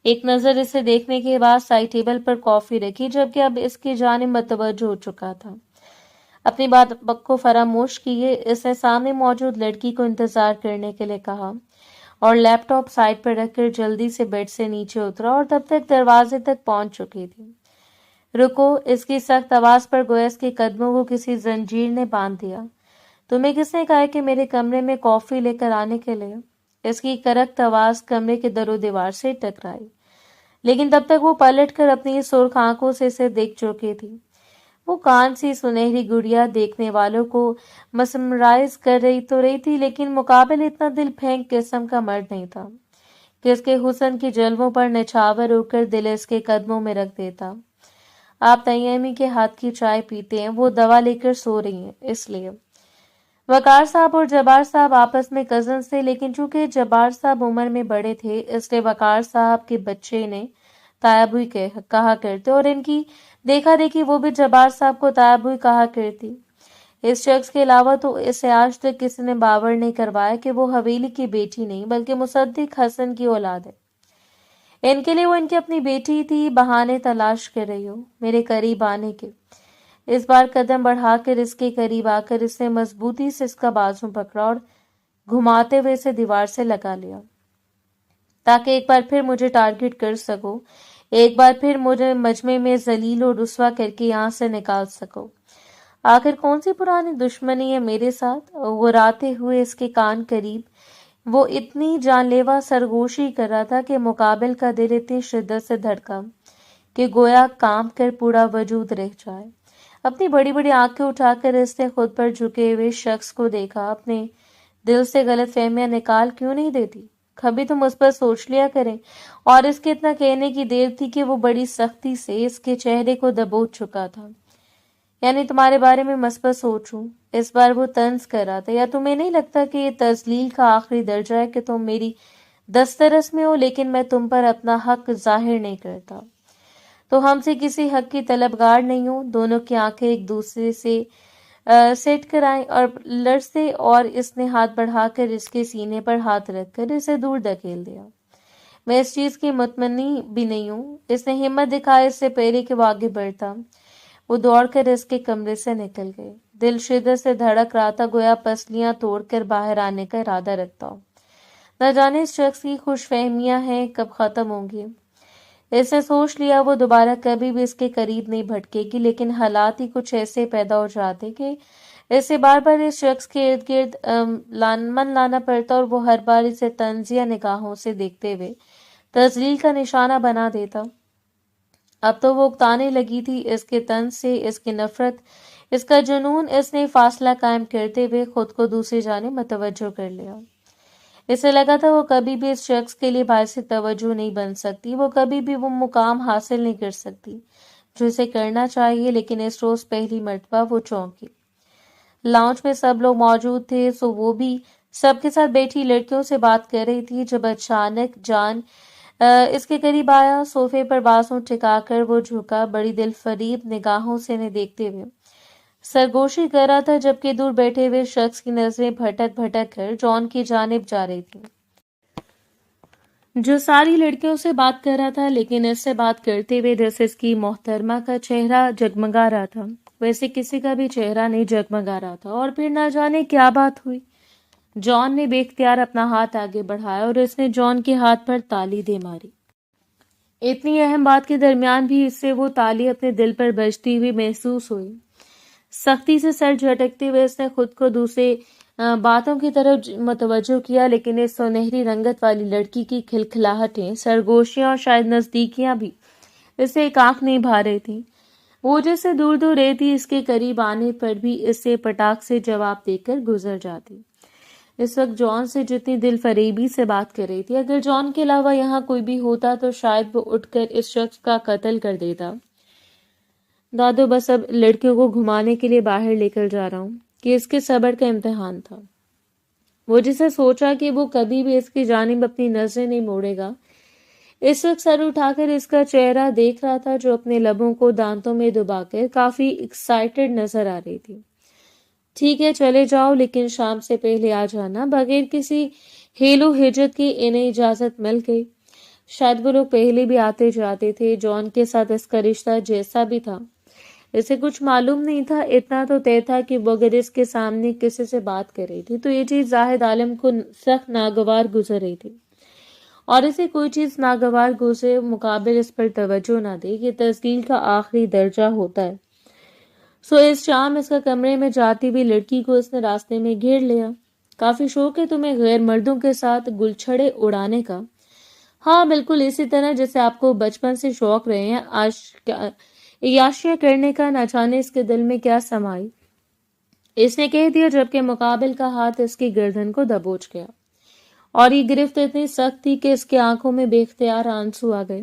ایک نظر اسے دیکھنے کے بعد سائڈ ٹیبل پر کافی رکھی، جبکہ اب اس کی جانب متوجہ ہو چکا تھا۔ اپنی بات کو فراموش کیے اس نے سامنے موجود لڑکی کو انتظار کرنے کے لیے کہا اور لیپ ٹاپ سائڈ پر رکھ کر جلدی سے بیڈ سے نیچے اترا اور تب تک دروازے تک پہنچ چکی تھی۔ رکو، اس کی سخت آواز پر گویا اس کے قدموں کو کسی زنجیر نے باندھ دیا۔ تمہیں کس نے کہا کہ میرے کمرے میں کافی لے کر آنے کے لیے؟ اس کی کرخت آواز کمرے کے در و دیوار سے ٹکرائی، لیکن تب تک وہ پلٹ کر اپنی سرخ آنکھوں سے اسے دیکھ چکی تھی۔ وہ کان سی سنہری گڑیا دیکھنے والوں کو مسمرائز کر رہی تھی، لیکن مقابل اتنا دل پھینک قسم کا مرد نہیں تھا کہ اس کے حسن کی جلووں پر نچھاور ہو کر دل اس کے قدموں میں رکھ دیتا۔ آپ تیمی کے ہاتھ کی چائے پیتے ہیں، وہ دوا لے کر سو رہی ہیں، اس لیے۔ وقار صاحب اور جبار صاحب آپس میں کزنز تھے، لیکن چونکہ جبار صاحب عمر میں بڑے تھے اس لیے وقار صاحب کے بچے نے تایا بھوئی کہا کرتے اور ان کی دیکھا دیکھی وہ بھی جبار صاحب کو تایا بھوئی کہا کرتی۔ اس شخص کے علاوہ تو اسے آج تک کسی نے باور نہیں کروایا کہ وہ حویلی کی بیٹی نہیں بلکہ مصدق حسن کی اولاد ہے۔ ان کے لیے وہ ان کی اپنی بیٹی تھی۔ بہانے تلاش کر رہی ہو میرے قریب آنے کے۔ اس بار قدم بڑھا کر اس کے قریب آ کر اس نے مضبوطی سے اس کا بازو پکڑا اور گھماتے ہوئے اسے دیوار سے لگا لیا، تاکہ ایک بار پھر مجھے ٹارگٹ کر سکو، ایک بار پھر مجھے مجمع میں ذلیل و رسوا کر کے یہاں سے نکال سکو۔ آخر کون سی پرانی دشمنی ہے میرے ساتھ؟ غراتے ہوئے اس کے کان قریب وہ اتنی جان لیوا سرگوشی کر رہا تھا کہ مقابل کا دل اتنی شدت سے دھڑکا کہ گویا کانپ کر پورا وجود رہ جائے۔ اپنی بڑی بڑی آنکھیں اٹھا کر اس نے خود پر جھکے ہوئے شخص کو دیکھا۔ اپنے دل سے غلط فہمیاں نکال کیوں نہیں دیتی؟ کبھی تو مثبت سوچ لیا کریں۔ اور اس کے اتنا کہنے کی دیر تھی کہ وہ بڑی سختی سے اس کے چہرے کو دبوچ چکا تھا۔ یعنی تمہارے بارے میں مثبت سوچوں؟ اس بار وہ طنز کر رہا تھا۔ یا تمہیں نہیں لگتا کہ یہ تذلیل کا آخری درجہ ہے کہ تم میری دسترس میں ہو لیکن میں تم پر اپنا حق ظاہر نہیں کرتا؟ تو ہم سے کسی حق کی طلبگار نہیں ہوں۔ دونوں کی آنکھیں ایک دوسرے سے سیٹ کر آئیں اور لرزتے اور اس نے ہاتھ بڑھا کر اس کے سینے پر ہاتھ رکھ کر اسے دور دھکیل دیا۔ میں اس چیز کی مطمئنی بھی نہیں ہوں۔ اس نے ہمت دکھائی اس سے پہلے کہ وہ آگے بڑھتا۔ وہ دوڑ کر اس کے کمرے سے نکل گئے۔ دل شدت سے دھڑک رہا تھا، گویا پسلیاں توڑ کر باہر آنے کا ارادہ رکھتا ہو۔ نہ جانے اس شخص کی خوش فہمیاں ہیں کب ختم ہوں گی۔ اس نے سوچ لیا وہ دوبارہ کبھی بھی اس کے قریب نہیں بھٹکے گی، لیکن حالات ہی کچھ ایسے پیدا ہو جاتے کہ اسے بار بار اس شخص کے ارد گرد من لانا پڑتا اور وہ ہر بار اسے طنزیہ نگاہوں سے دیکھتے ہوئے تذلیل کا نشانہ بنا دیتا۔ اب تو وہ اکتانے لگی تھی اس کے طنز سے، اس کی نفرت، اس کا جنون۔ اس نے فاصلہ قائم کرتے ہوئے خود کو دوسری جانب متوجہ کر لیا۔ اسے لگا تھا وہ کبھی بھی اس شخص کے لیے باعث توجہ نہیں بن سکتی، وہ کبھی بھی وہ مقام حاصل نہیں کر سکتی جو اسے کرنا چاہیے، لیکن اس روز پہلی مرتبہ وہ چونکی۔ لاؤنج میں سب لوگ موجود تھے، سو وہ بھی سب کے ساتھ بیٹھی لڑکیوں سے بات کر رہی تھی جب اچانک جان اس کے قریب آیا۔ صوفے پر بازو ٹکا کر وہ جھکا، بڑی دل فریب نگاہوں سے انہیں دیکھتے ہوئے سرگوشی کر رہا تھا، جبکہ دور بیٹھے ہوئے شخص کی نظریں بھٹک بھٹک کر جان کی جانب جا رہی تھی، جو ساری لڑکیوں سے بات کر رہا تھا، لیکن اس سے بات کرتے ہوئے جیسے اس کی محترمہ کا چہرہ جگمگا رہا تھا ویسے کسی کا بھی چہرہ نہیں جگمگا رہا تھا۔ اور پھر نہ جانے کیا بات ہوئی، جان نے بے اختیار اپنا ہاتھ آگے بڑھایا اور اس نے جان کے ہاتھ پر تالی دے ماری۔ اتنی اہم بات کے درمیان بھی اس سے وہ تالی اپنے دل پر بجتی ہوئی محسوس ہوئی۔ سختی سے سر جھٹکتے ہوئے اس نے خود کو دوسرے باتوں کی طرف متوجہ کیا، لیکن اس سنہری رنگت والی لڑکی کی کھلکھلاہٹیں، سرگوشیاں اور شاید نزدیکیاں بھی اسے ایک آنکھ نہیں بھا رہی تھی۔ وہ جیسے دور دور رہتی، اس کے قریب آنے پر بھی اس سے پٹاخ سے جواب دے کر گزر جاتی۔ اس وقت جان سے جتنی دل فریبی سے بات کر رہی تھی، اگر جان کے علاوہ یہاں کوئی بھی ہوتا تو شاید وہ اٹھ کر اس شخص کا قتل کر دیتا۔ دادو بس اب لڑکیوں کو گھمانے کے لیے باہر لے کر جا رہا ہوں، کہ اس کے صبر کا امتحان تھا۔ وہ جسے سوچا کہ وہ کبھی بھی اس کی جانب اپنی نظریں نہیں موڑے گا، اس وقت سر اٹھا کر اس کا چہرہ دیکھ رہا تھا جو اپنے لبوں کو دانتوں میں دبا کر کافی ایکسائٹڈ نظر آ رہی تھی۔ ٹھیک ہے چلے جاؤ، لیکن شام سے پہلے آ جانا۔ بغیر کسی ہیلو ہجت کی انہیں اجازت مل گئی۔ شاید وہ لوگ پہلے بھی آتے جاتے تھے۔ جان کے ساتھ اس کا رشتہ جیسا بھی تھا اسے کچھ معلوم نہیں تھا، اتنا تو طے تھا کہ وہ اگر اس کے سامنے کسی سے بات کر رہی تھی تو یہ چیز زاہد عالم کو سخت ناگوار گزر رہی تھی، اور اسے کوئی چیز ناگوار گزرے مقابل اس پر توجہ نہ دے، یہ تسجیل کا آخری درجہ ہوتا ہے۔ سو اس شام اس کا کمرے میں جاتی ہوئی لڑکی کو اس نے راستے میں گھیر لیا۔ کافی شوق ہے تمہیں غیر مردوں کے ساتھ گلچھڑے اڑانے کا؟ ہاں بالکل اسی طرح جیسے آپ کو بچپن سے شوق رہے ہیں عیاشیاں کرنے کا۔ نہ جانے اس کے دل میں کیا سمائی، اس نے کہہ دیا جبکہ مقابل کا ہاتھ اس کی گردن کو دبوچ گیا، اور یہ گرفت اتنی سخت تھی کہ اس کے آنکھوں میں بے اختیار آنسو آ گئے۔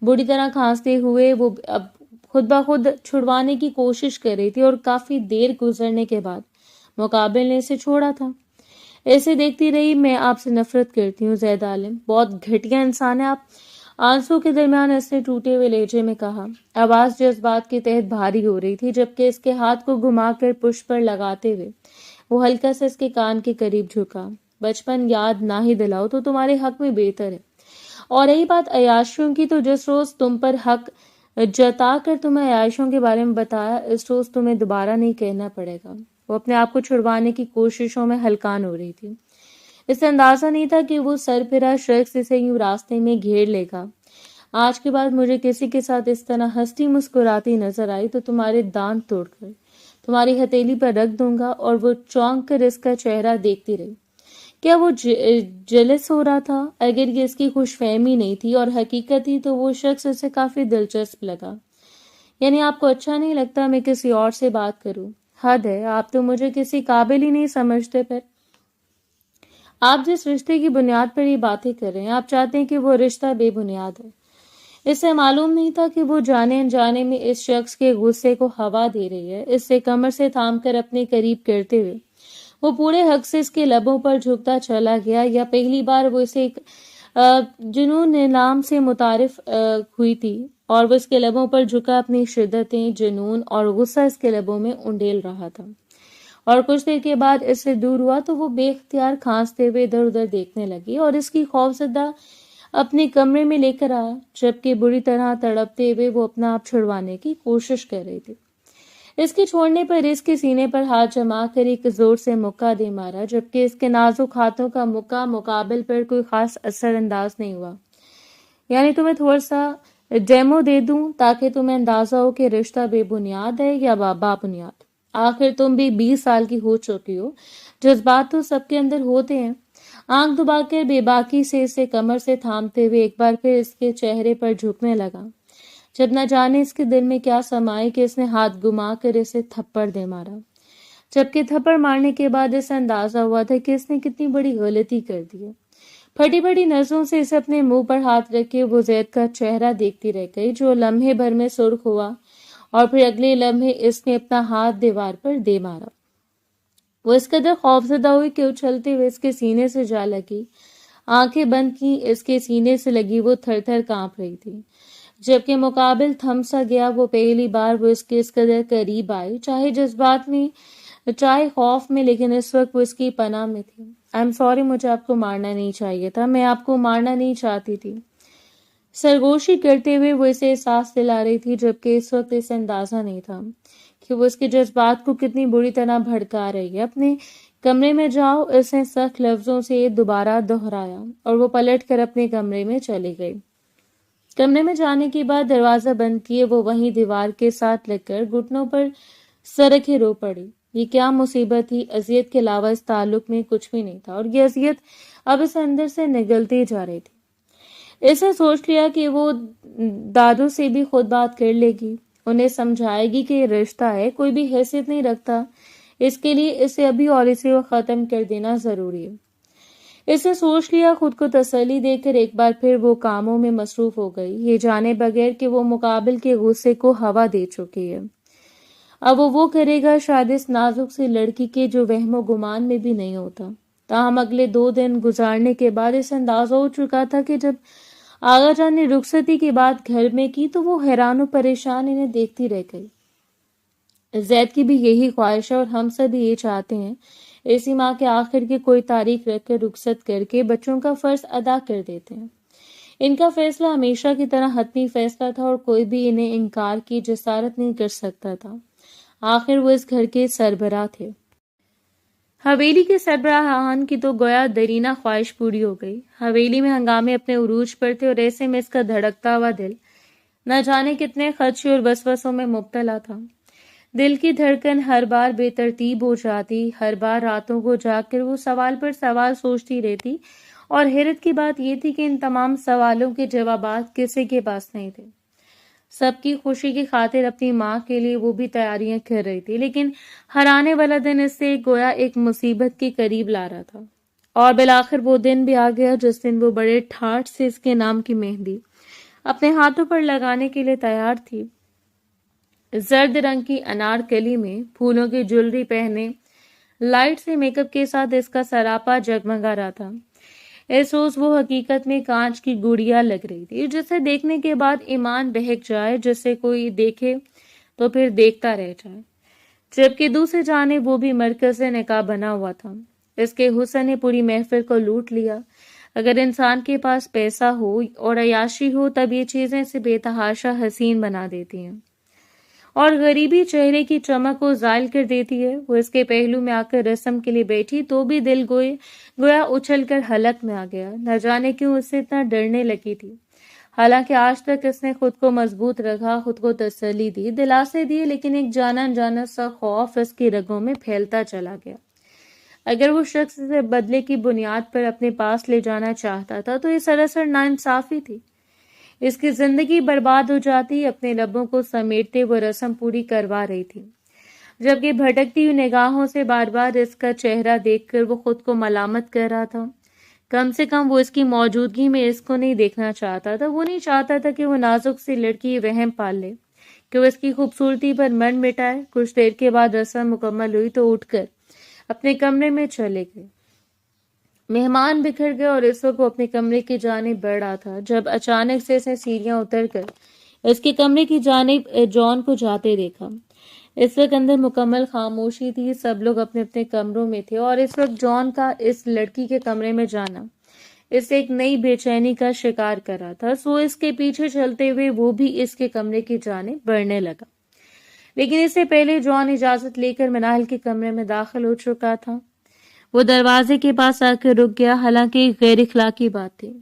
بری طرح کھانستے ہوئے وہ اب خود بخود چھڑوانے کی کوشش کر رہی تھی، اور کافی دیر گزرنے کے بعد مقابل نے اسے چھوڑا تھا۔ ایسے دیکھتی رہی، میں آپ سے نفرت کرتی ہوں زید عالم، بہت گھٹیا انسان ہے آپ۔ آنسو کے درمیان اس نے ٹوٹے ہوئے لہجے میں کہا۔ آواز جذبات کے تحت بھاری ہو رہی تھی، جبکہ اس کے ہاتھ کو گھما کر پشت پر لگاتے ہوئے وہ ہلکا سے اس کے کان کے قریب جھکا۔ بچپن یاد نہ ہی دلاؤ تو تمہارے حق میں بہتر ہے، اور رہی بات عیاشیوں کی تو جس روز تم پر حق جتا کر تمہیں عیاشیوں کے بارے میں بتایا، اس روز تمہیں دوبارہ نہیں کہنا پڑے گا۔ وہ اپنے آپ کو چھڑوانے کی کوششوں میں ہلکان ہو رہی تھی۔ اسے اندازہ نہیں تھا کہ وہ سرفراز شخص اسے یوں راستے میں گھیر لے گا۔ آج کے بعد مجھے کسی کے ساتھ اس طرح ہنستی مسکراتی نظر آئی تو تمہارے دانت توڑ کر تمہاری ہتھیلی پر رکھ دوں گا۔ اور وہ چونک کر اس کا چہرہ دیکھتی رہی۔ کیا وہ جلس ہو رہا تھا؟ اگر یہ اس کی خوش فہمی نہیں تھی اور حقیقت تھی تو وہ شخص اسے کافی دلچسپ لگا۔ یعنی آپ کو اچھا نہیں لگتا میں کسی اور سے بات کروں؟ حد ہے، آپ تو مجھے کسی قابل ہی نہیں سمجھتے۔ پھر آپ جس رشتے کی بنیاد پر یہ باتیں کر رہے ہیں، آپ چاہتے ہیں کہ وہ رشتہ بے بنیاد ہے۔ اسے معلوم نہیں تھا کہ وہ جانے انجانے میں اس شخص کے غصے کو ہوا دے رہی ہے۔ اس سے کمر سے تھام کر اپنے قریب کرتے ہوئے وہ پورے حق سے اس کے لبوں پر جھکتا چلا گیا۔ یا پہلی بار وہ اسے ایک جنون نام سے متعارف ہوئی تھی، اور وہ اس کے لبوں پر جھکا اپنی شدتیں، جنون اور غصہ اس کے لبوں میں انڈیل رہا تھا۔ اور کچھ دیر کے بعد اس سے دور ہوا تو وہ بے اختیار کھانستے ہوئے ادھر ادھر دیکھنے لگی، اور اس کی خوفزدہ اپنے کمرے میں لے کر آیا، جبکہ بری طرح تڑپتے ہوئے وہ اپنا آپ چھڑوانے کی کوشش کر رہی تھی۔ اس کے چھوڑنے پر اس کے سینے پر ہاتھ جما کر ایک زور سے مکہ دے مارا، جبکہ اس کے نازک ہاتھوں کا مکہ مقابل پر کوئی خاص اثر انداز نہیں ہوا۔ یعنی تمہیں تھوڑا سا ڈیمو دے دوں تاکہ تمہیں اندازہ ہو کہ رشتہ بے بنیاد ہے یا با بنیاد۔ آخر تم بھی 20 سال کی ہو چکی ہو، جذبات تو سب کے اندر ہوتے ہیں۔ آنکھ دبا کر بے باکی سے اسے کمر سے تھامتے ہوئے ایک بار پھر اس کے چہرے پر جھکنے لگا، جب نہ جانے اس کے دل میں کیا سمائے کہ اس نے ہاتھ گما کر اسے تھپڑ دے مارا، جبکہ تھپڑ مارنے کے بعد اسے اندازہ ہوا تھا کہ اس نے کتنی بڑی غلطی کر دی ہے۔ پھٹی پھٹی نظروں سے اسے اپنے منہ پر ہاتھ رکھے وہ زید کا چہرہ دیکھتی رہ گئی، جو لمحے بھر میں سرخ ہوا، اور پھر اگلے لمحے اس نے اپنا ہاتھ دیوار پر دے مارا۔ وہ اس قدر خوفزدہ ہوئی کہ اچھلتے ہوئے اس کے سینے سے جا لگی، آنکھیں بند کی، اس کے سینے سے لگی وہ تھر تھر کانپ رہی تھی، جبکہ مقابل تھم سا گیا۔ وہ پہلی بار وہ اس کے اس قدر قریب آئی، چاہے جذبات میں چاہے خوف میں، لیکن اس وقت وہ اس کی پناہ میں تھی۔ I'm sorry، مجھے آپ کو مارنا نہیں چاہیے تھا، میں آپ کو مارنا نہیں چاہتی تھی۔ سرگوشی کرتے ہوئے وہ اسے احساس دلا رہی تھی، جبکہ اس وقت اسے اندازہ نہیں تھا کہ وہ اس کے جذبات کو کتنی بری طرح بھڑکا رہی ہے۔ اپنے کمرے میں جاؤ، اس نے سخت لفظوں سے دوبارہ دہرایا، اور وہ پلٹ کر اپنے کمرے میں چلی گئی۔ کمرے میں جانے کے بعد دروازہ بند کیے وہ وہیں دیوار کے ساتھ لگ کر گھٹنوں پر سرکے رو پڑی۔ یہ کیا مصیبت تھی؟ اذیت کے علاوہ اس تعلق میں کچھ بھی نہیں تھا، اور یہ اذیت اب اس اندر سے نگلتی جا رہی تھی۔ اس نے سوچ لیا کہ وہ دادوں سے بھی خود بات کر لے گی، انہیں سمجھائے گی کہ یہ رشتہ ہے، کوئی بھی حیثیت نہیں رکھتا اس کے لیے اسے ابھی، اور اسے وہ ختم کر دینا ضروری ہے۔ اس نے سوچ لیا۔ خود کو تسلی دے کر ایک بار پھر وہ کاموں میں مصروف ہو گئی، یہ جانے بغیر کہ وہ مقابل کے غصے کو ہوا دے چکی ہے۔ اب وہ کرے گا شاید اس نازک سی لڑکی کے جو وہم و گمان میں بھی نہیں ہوتا۔ تاہم اگلے 2 دن گزارنے کے بعد اسے اندازہ ہو چکا تھا کہ جب آغا جان نے رخصتی کی بات گھر میں کی تو وہ حیران و پریشان انہیں دیکھتی رہ گئی۔ زید کی بھی یہی خواہش ہے اور ہم سب بھی یہ چاہتے ہیں اسی ماہ کے آخر کی کوئی تاریخ رکھ کر رخصت کر کے بچوں کا فرض ادا کر دیتے ہیں۔ ان کا فیصلہ ہمیشہ کی طرح حتمی فیصلہ تھا اور کوئی بھی انہیں انکار کی جسارت نہیں کر سکتا تھا۔ آخر وہ اس گھر کے سربراہ تھے۔ حویلی کے سربراہان کی تو گویا درینہ خواہش پوری ہو گئی۔ حویلی میں ہنگامے اپنے عروج پر تھے اور ایسے میں اس کا دھڑکتا ہوا دل نہ جانے کتنے خدشے اور وسوسوں میں مبتلا تھا۔ دل کی دھڑکن ہر بار بے ترتیب ہو جاتی، ہر بار راتوں کو جاگ کر وہ سوال پر سوال سوچتی رہتی، اور حیرت کی بات یہ تھی کہ ان تمام سوالوں کے جوابات کسی کے پاس نہیں تھے۔ سب کی خوشی کی خاطر اپنی ماں کے لیے وہ بھی تیاریاں کر رہی تھی، لیکن ہر آنے والا دن اس سے گویا ایک مصیبت کے قریب لا رہا تھا۔ اور بالآخر وہ دن بھی آ گیا جس دن وہ بڑے ٹھاٹھ سے اس کے نام کی مہندی اپنے ہاتھوں پر لگانے کے لیے تیار تھی۔ زرد رنگ کی انارکلی میں پھولوں کی جولری پہنے لائٹ سے میک اپ کے ساتھ اس کا سراپا جگمگا رہا تھا۔ اس روز وہ حقیقت میں کانچ کی گڑیا لگ رہی تھی، جسے دیکھنے کے بعد ایمان بہک جائے، جسے کوئی دیکھے تو پھر دیکھتا رہ جائے، جبکہ دوسری جانب وہ بھی مرکز نکاح بنا ہوا تھا۔ اس کے حسن نے پوری محفل کو لوٹ لیا۔ اگر انسان کے پاس پیسہ ہو اور عیاشی ہو تب یہ چیزیں اسے بے تحاشا حسین بنا دیتی ہیں، اور غریبی چہرے کی چمک کو زائل کر دیتی ہے۔ وہ اس کے پہلو میں آ کر رسم کے لیے بیٹھی تو بھی دل گویا اچھل کر حلق میں آ گیا۔ نہ جانے کیوں اس سے اتنا ڈرنے لگی تھی، حالانکہ آج تک اس نے خود کو مضبوط رکھا، خود کو تسلی دی، دلاسے دیے، لیکن ایک جانا انجانا سا خوف اس کی رگوں میں پھیلتا چلا گیا۔ اگر وہ شخص اسے بدلے کی بنیاد پر اپنے پاس لے جانا چاہتا تھا تو یہ سراسر ناانصافی تھی۔ اس کی زندگی برباد ہو جاتی۔ اپنے لبوں کو سمیٹتے وہ رسم پوری کروا رہی تھی، جبکہ بھٹکتی ہوئی نگاہوں سے بار بار اس کا چہرہ دیکھ کر وہ خود کو ملامت کر رہا تھا۔ کم سے کم وہ اس کی موجودگی میں اس کو نہیں دیکھنا چاہتا تھا۔ وہ نہیں چاہتا تھا کہ وہ نازک سی لڑکی وہم پال لے کہ وہ اس کی خوبصورتی پر من مٹائے۔ کچھ دیر کے بعد رسم مکمل ہوئی تو اٹھ کر اپنے کمرے میں چلے گئے۔ مہمان بکھر گئے اور اس وقت وہ اپنے کمرے کی جانب بڑھ رہا تھا جب اچانک سے اس نے سیڑھیاں اتر کر اس کے کمرے کی جانب جان کو جاتے دیکھا۔ اس وقت اندر مکمل خاموشی تھی، سب لوگ اپنے اپنے کمروں میں تھے، اور اس وقت جان کا اس لڑکی کے کمرے میں جانا اس سے ایک نئی بے چینی کا شکار کر رہا تھا۔ سو اس کے پیچھے چلتے ہوئے وہ بھی اس کے کمرے کی جانب بڑھنے لگا، لیکن اس سے پہلے جان اجازت لے کر منال کے کمرے میں داخل ہو چکا تھا۔ وہ دروازے کے پاس آ کر رک گیا، حالانکہ ایک غیر اخلاقی بات تھی۔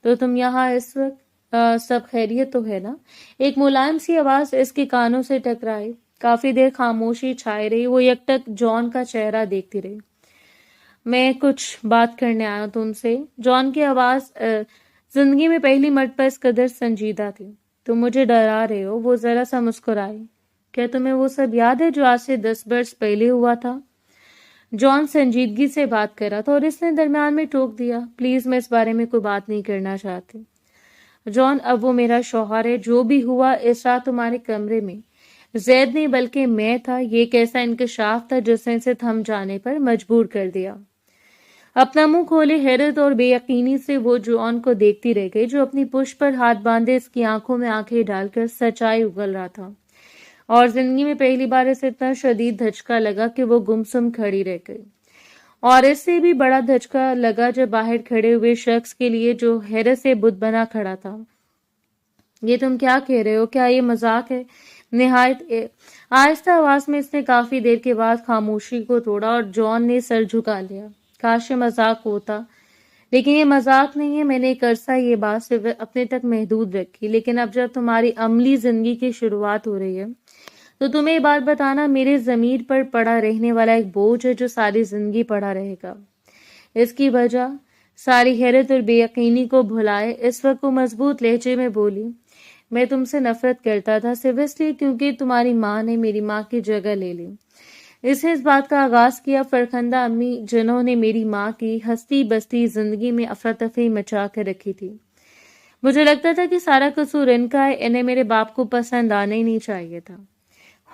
تو تم یہاں اس وقت سب خیریت تو ہے نا؟ ایک ملائم سی آواز اس کے کانوں سے ٹکرائی۔ کافی دیر خاموشی چھائی رہی۔ وہ یک ٹک جان کا چہرہ دیکھتی رہی۔ میں کچھ بات کرنے آیا ہوں تم سے۔ جان کی آواز زندگی میں پہلی مرتبہ اس قدر سنجیدہ تھی۔ تم مجھے ڈرا رہے ہو؟ وہ ذرا سا مسکرائی۔ کیا تمہیں وہ سب یاد ہے جو آج سے 10 برس پہلے ہوا تھا؟ جان سنجیدگی سے بات کر رہا تھا اور اس نے درمیان میں ٹوک دیا، پلیز میں اس بارے میں کوئی بات نہیں کرنا چاہتی۔ جان، اب وہ میرا شوہر ہے، جو بھی ہوا اس رات تمہارے کمرے میں زید نہیں بلکہ میں تھا۔ یہ ایک ایسا انکشاف تھا جس نے اسے تھم جانے پر مجبور کر دیا۔ اپنا منہ کھولے حیرت اور بے یقینی سے وہ جان کو دیکھتی رہ گئی، جو اپنی پشت پر ہاتھ باندھے اس کی آنکھوں میں آنکھیں ڈال کر سچائی اگل رہا تھا، اور زندگی میں پہلی بار اسے اتنا شدید دھچکا لگا کہ وہ گمسم کھڑی رہ گئی، اور اس سے بھی بڑا دھچکا لگا جب باہر کھڑے ہوئے شخص کے لیے جو حیرت سے بت بنا کھڑا تھا۔ یہ تم کیا کہہ رہے ہو؟ کیا یہ مذاق ہے؟ نہایت آہستہ آواز میں اس نے کافی دیر کے بعد خاموشی کو توڑا، اور جان نے سر جھکا لیا۔ کاش یہ مذاق ہوتا، لیکن یہ مذاق نہیں ہے۔ میں نے ایک عرصہ یہ بات صرف اپنے تک محدود رکھی، لیکن اب جب تمہاری عملی زندگی کی شروعات ہو رہی ہے تو تمہیں یہ بات بتانا میرے ضمیر پر پڑا رہنے والا ایک بوجھ ہے جو ساری زندگی پڑا رہے گا۔ اس کی وجہ ساری حیرت اور بے یقینی کو بھلائے اس وقت وہ مضبوط لہجے میں بولی، میں تم سے نفرت کرتا تھا صرف اس لیے کیونکہ تمہاری ماں نے میری ماں کی جگہ لے لی۔ اس نے اس بات کا آغاز کیا، فرخندہ امی جنہوں نے میری ماں کی ہستی بستی زندگی میں افراتفری مچا کر رکھی تھی۔ مجھے لگتا تھا کہ سارا قصور ان کا ہے، انہیں میرے باپ کو پسند آنا ہی نہیں چاہیے تھا،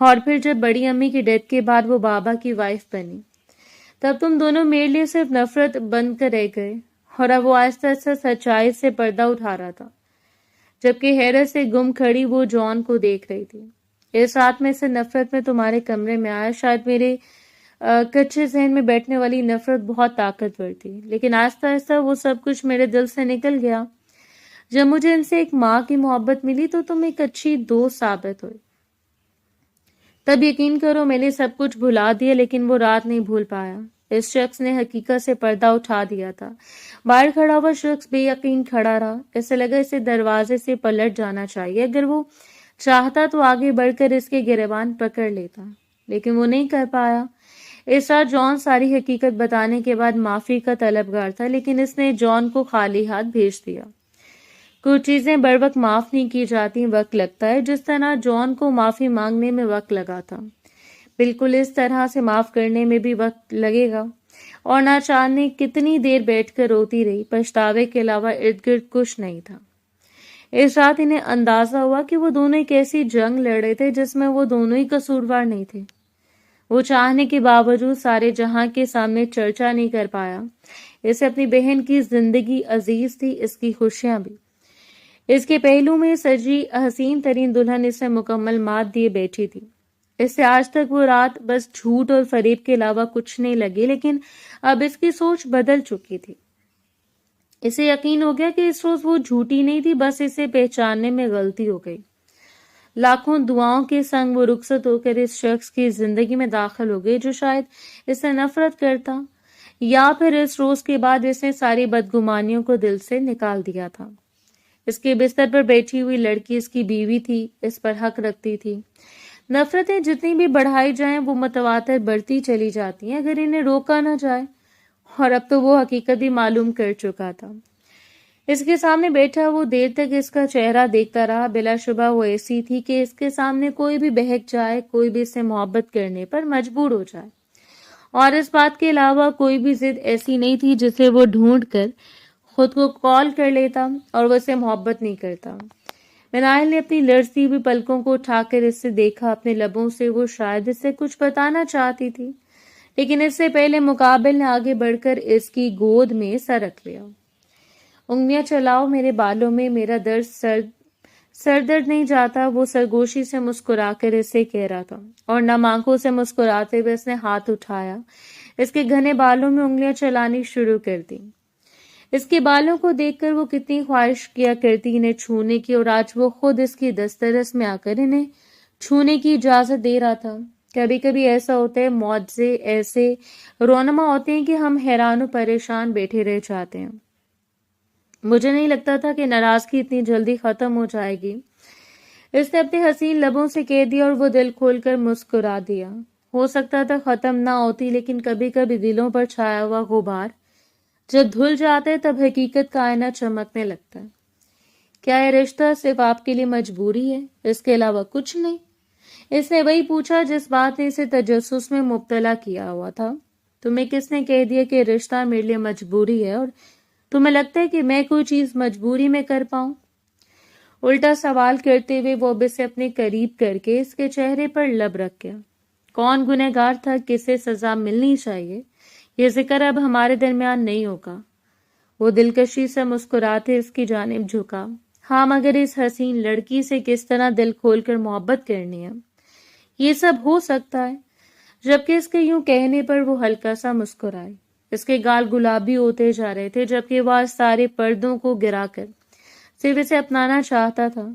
اور پھر جب بڑی امی کی ڈیتھ کے بعد وہ بابا کی وائف بنی، تب تم دونوں میرے لیے صرف نفرت بن کر رہ گئے، اور اب وہ آہستہ آہستہ سچائی سے پردہ اٹھا رہا تھا، جبکہ حیرت سے گم کھڑی وہ جان کو دیکھ رہی تھی۔ اس رات میں سے نفرت میں تمہارے کمرے میں آیا، شاید میرے کچے ذہن میں بیٹھنے والی نفرت بہت طاقتور تھی، لیکن آہستہ آہستہ وہ سب کچھ میرے دل سے نکل گیا۔ جب مجھے ان سے ایک ماں کی محبت ملی تو تم ایک اچھی دوست ثابت ہوئی۔ تب یقین کرو میں نے سب کچھ بھلا دیا، لیکن وہ رات نہیں بھول پایا۔ اس شخص نے حقیقت سے پردہ اٹھا دیا تھا۔ باہر کھڑا ہوا شخص بے یقین کھڑا رہا، اسے لگا اسے دروازے سے پلٹ جانا چاہیے، اگر وہ چاہتا تو آگے بڑھ کر اس کے گریبان پکڑ لیتا، لیکن وہ نہیں کر پایا۔ اس رات جان ساری حقیقت بتانے کے بعد معافی کا طلبگار تھا، لیکن اس نے جان کو خالی ہاتھ بھیج دیا۔ کچھ چیزیں بر وقت معاف نہیں کی جاتی، وقت لگتا ہے، جس طرح جان کو معافی مانگنے میں وقت لگا تھا، بالکل اس طرح سے معاف کرنے میں بھی وقت لگے گا۔ اور نہ جانے کتنی دیر بیٹھ کر روتی رہی، پچھتاوے کے علاوہ ارد گرد کچھ نہیں تھا۔ اس رات انہیں اندازہ ہوا کہ وہ دونوں ایک ایسی جنگ لڑ رہے تھے جس میں وہ دونوں ہی قصوروار نہیں تھے۔ وہ چاہنے کے باوجود سارے جہاں کے سامنے چرچا نہیں کر پایا۔ اسے اپنی بہن کی زندگی عزیز تھی، اس کی خوشیاں بھی۔ اس کے پہلو میں سجی حسین ترین دلہن اسے مکمل مات دیے بیٹھی تھی۔ اس سے آج تک وہ رات بس جھوٹ اور فریب کے علاوہ کچھ نہیں لگی، لیکن اب اس کی سوچ بدل چکی تھی۔ اسے یقین ہو گیا کہ اس روز وہ جھوٹی نہیں تھی، بس اسے پہچاننے میں غلطی ہو گئی۔ لاکھوں دعاؤں کے سنگ وہ رخصت ہو کر اس شخص کی زندگی میں داخل ہو گئی جو شاید اس سے نفرت کرتا، یا پھر اس روز کے بعد اس نے ساری بدگمانیوں کو دل سے نکال دیا تھا۔ اس کے بستر پر بیٹھی ہوئی لڑکی اس کی بیوی تھی، اس پر حق رکھتی تھی۔ نفرتیں جتنی بھی بڑھائی جائیں وہ متواتر بڑھتی چلی جاتی ہیں اگر انہیں روکا نہ جائے، اور اب تو وہ حقیقت بھی معلوم کر چکا تھا۔ اس کے سامنے بیٹھا وہ دیر تک اس کا چہرہ دیکھتا رہا، بلا شبہ وہ ایسی تھی کہ اس کے سامنے کوئی بھی بہک جائے، کوئی بھی اس سے محبت کرنے پر مجبور ہو جائے، اور اس بات کے علاوہ کوئی بھی ضد ایسی نہیں تھی جسے وہ ڈھونڈ کر خود کو کال کر لیتا اور وہ اسے محبت نہیں کرتا۔ منائل نے اپنی لرزتی ہوئی پلکوں کو اٹھا کر اس سے دیکھا، اپنے لبوں سے وہ شاید اس سے کچھ بتانا چاہتی تھی، لیکن اس سے پہلے مقابل نے آگے بڑھ کر اس کی گود میں سر رکھ لیا۔ انگلیاں چلاؤ میرے بالوں میں، میرا درد سر درد نہیں جاتا، وہ سرگوشی سے مسکرا کر اسے کہہ رہا تھا، اور نم آنکھوں سے مسکراتے ہوئے اس نے ہاتھ اٹھایا، اس کے گھنے بالوں میں انگلیاں چلانی شروع کر دی۔ اس کے بالوں کو دیکھ کر وہ کتنی خواہش کیا کرتی انہیں چھونے کی، اور آج وہ خود اس کی دسترس میں آ کر انہیں چھونے کی اجازت دے رہا تھا۔ کبھی کبھی ایسا ہوتا ہے، معجزے ایسے رونما ہوتے ہیں کہ ہم حیران و پریشان بیٹھے رہ جاتے ہیں۔ مجھے نہیں لگتا تھا کہ ناراضگی اتنی جلدی ختم ہو جائے گی، اس نے اپنے حسین لبوں سے کہہ دیا، اور وہ دل کھول کر مسکرا دیا۔ ہو سکتا تھا ختم نہ ہوتی، لیکن کبھی کبھی دلوں پر چھایا ہوا غبار جب دھل جاتا ہے تب حقیقت کا آئینہ چمکنے لگتا ہے۔ کیا یہ رشتہ صرف آپ کے لیے مجبوری ہے، اس کے علاوہ کچھ نہیں؟ اس نے وہی پوچھا جس بات نے اسے تجسس میں مبتلا کیا ہوا تھا۔ تمہیں کس نے کہہ دیا کہ رشتہ میرے لیے مجبوری ہے، اور تمہیں لگتا ہے کہ میں کوئی چیز مجبوری میں کر پاؤں؟ الٹا سوال کرتے ہوئے وہ اب اسے اپنے قریب کر کے اس کے چہرے پر لب رکھ گیا۔ کون گنہگار تھا، کسے سزا ملنی چاہیے، یہ ذکر اب ہمارے درمیان نہیں ہوگا۔ وہ دلکشی سے مسکراتے اس کی جانب جھکا۔ ہاں، مگر اس حسین لڑکی سے کس طرح دل کھول کر محبت کرنی ہے، یہ سب ہو سکتا ہے۔ جبکہ اس کے یوں کہنے پر وہ ہلکا سا مسکرائی۔ اس کے گال گلابی ہوتے جا رہے تھے، جبکہ وہ آج سارے پردوں کو گرا کر صرف اسے اپنانا چاہتا تھا،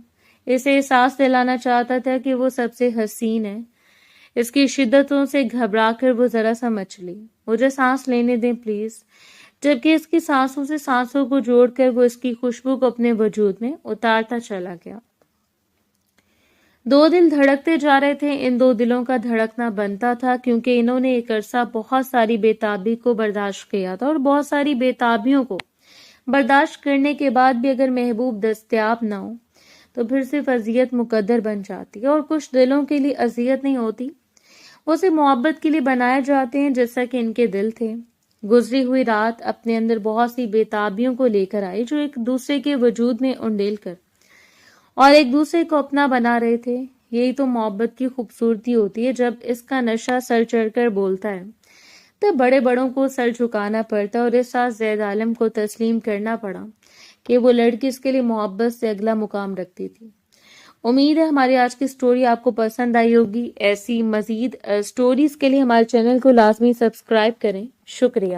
اسے احساس دلانا چاہتا تھا کہ وہ سب سے حسین ہے۔ اس کی شدتوں سے گھبرا کر وہ ذرا سا مچلی۔ مجھے سانس لینے دیں پلیز۔ جبکہ اس کی سانسوں سے سانسوں کو جوڑ کر وہ اس کی خوشبو کو اپنے وجود میں اتارتا چلا گیا۔ دو دل دھڑکتے جا رہے تھے، ان دو دلوں کا دھڑکنا بنتا تھا کیونکہ انہوں نے ایک عرصہ بہت ساری بے تابی کو برداشت کیا تھا، اور بہت ساری بے تابیوں کو برداشت کرنے کے بعد بھی اگر محبوب دستیاب نہ ہو تو پھر صرف اذیت مقدر بن جاتی ہے، اور کچھ دلوں کے لیے اذیت نہیں ہوتی، وہ صرف محبت کے لیے بنائے جاتے ہیں، جیسا کہ ان کے دل تھے۔ گزری ہوئی رات اپنے اندر بہت سی بے تابیوں کو لے کر آئی جو ایک دوسرے کے وجود میں انڈیل کر اور ایک دوسرے کو اپنا بنا رہے تھے۔ یہی تو محبت کی خوبصورتی ہوتی ہے، جب اس کا نشہ سر چڑھ کر بولتا ہے تو بڑے بڑوں کو سر جھکانا پڑتا اور اس ساتھ زید عالم کو تسلیم کرنا پڑا کہ وہ لڑکی اس کے لیے محبت سے اگلا مقام رکھتی تھی۔ امید ہے ہماری آج کی سٹوری آپ کو پسند آئی ہوگی۔ ایسی مزید سٹوریز کے لیے ہمارے چینل کو لازمی سبسکرائب کریں۔ شکریہ۔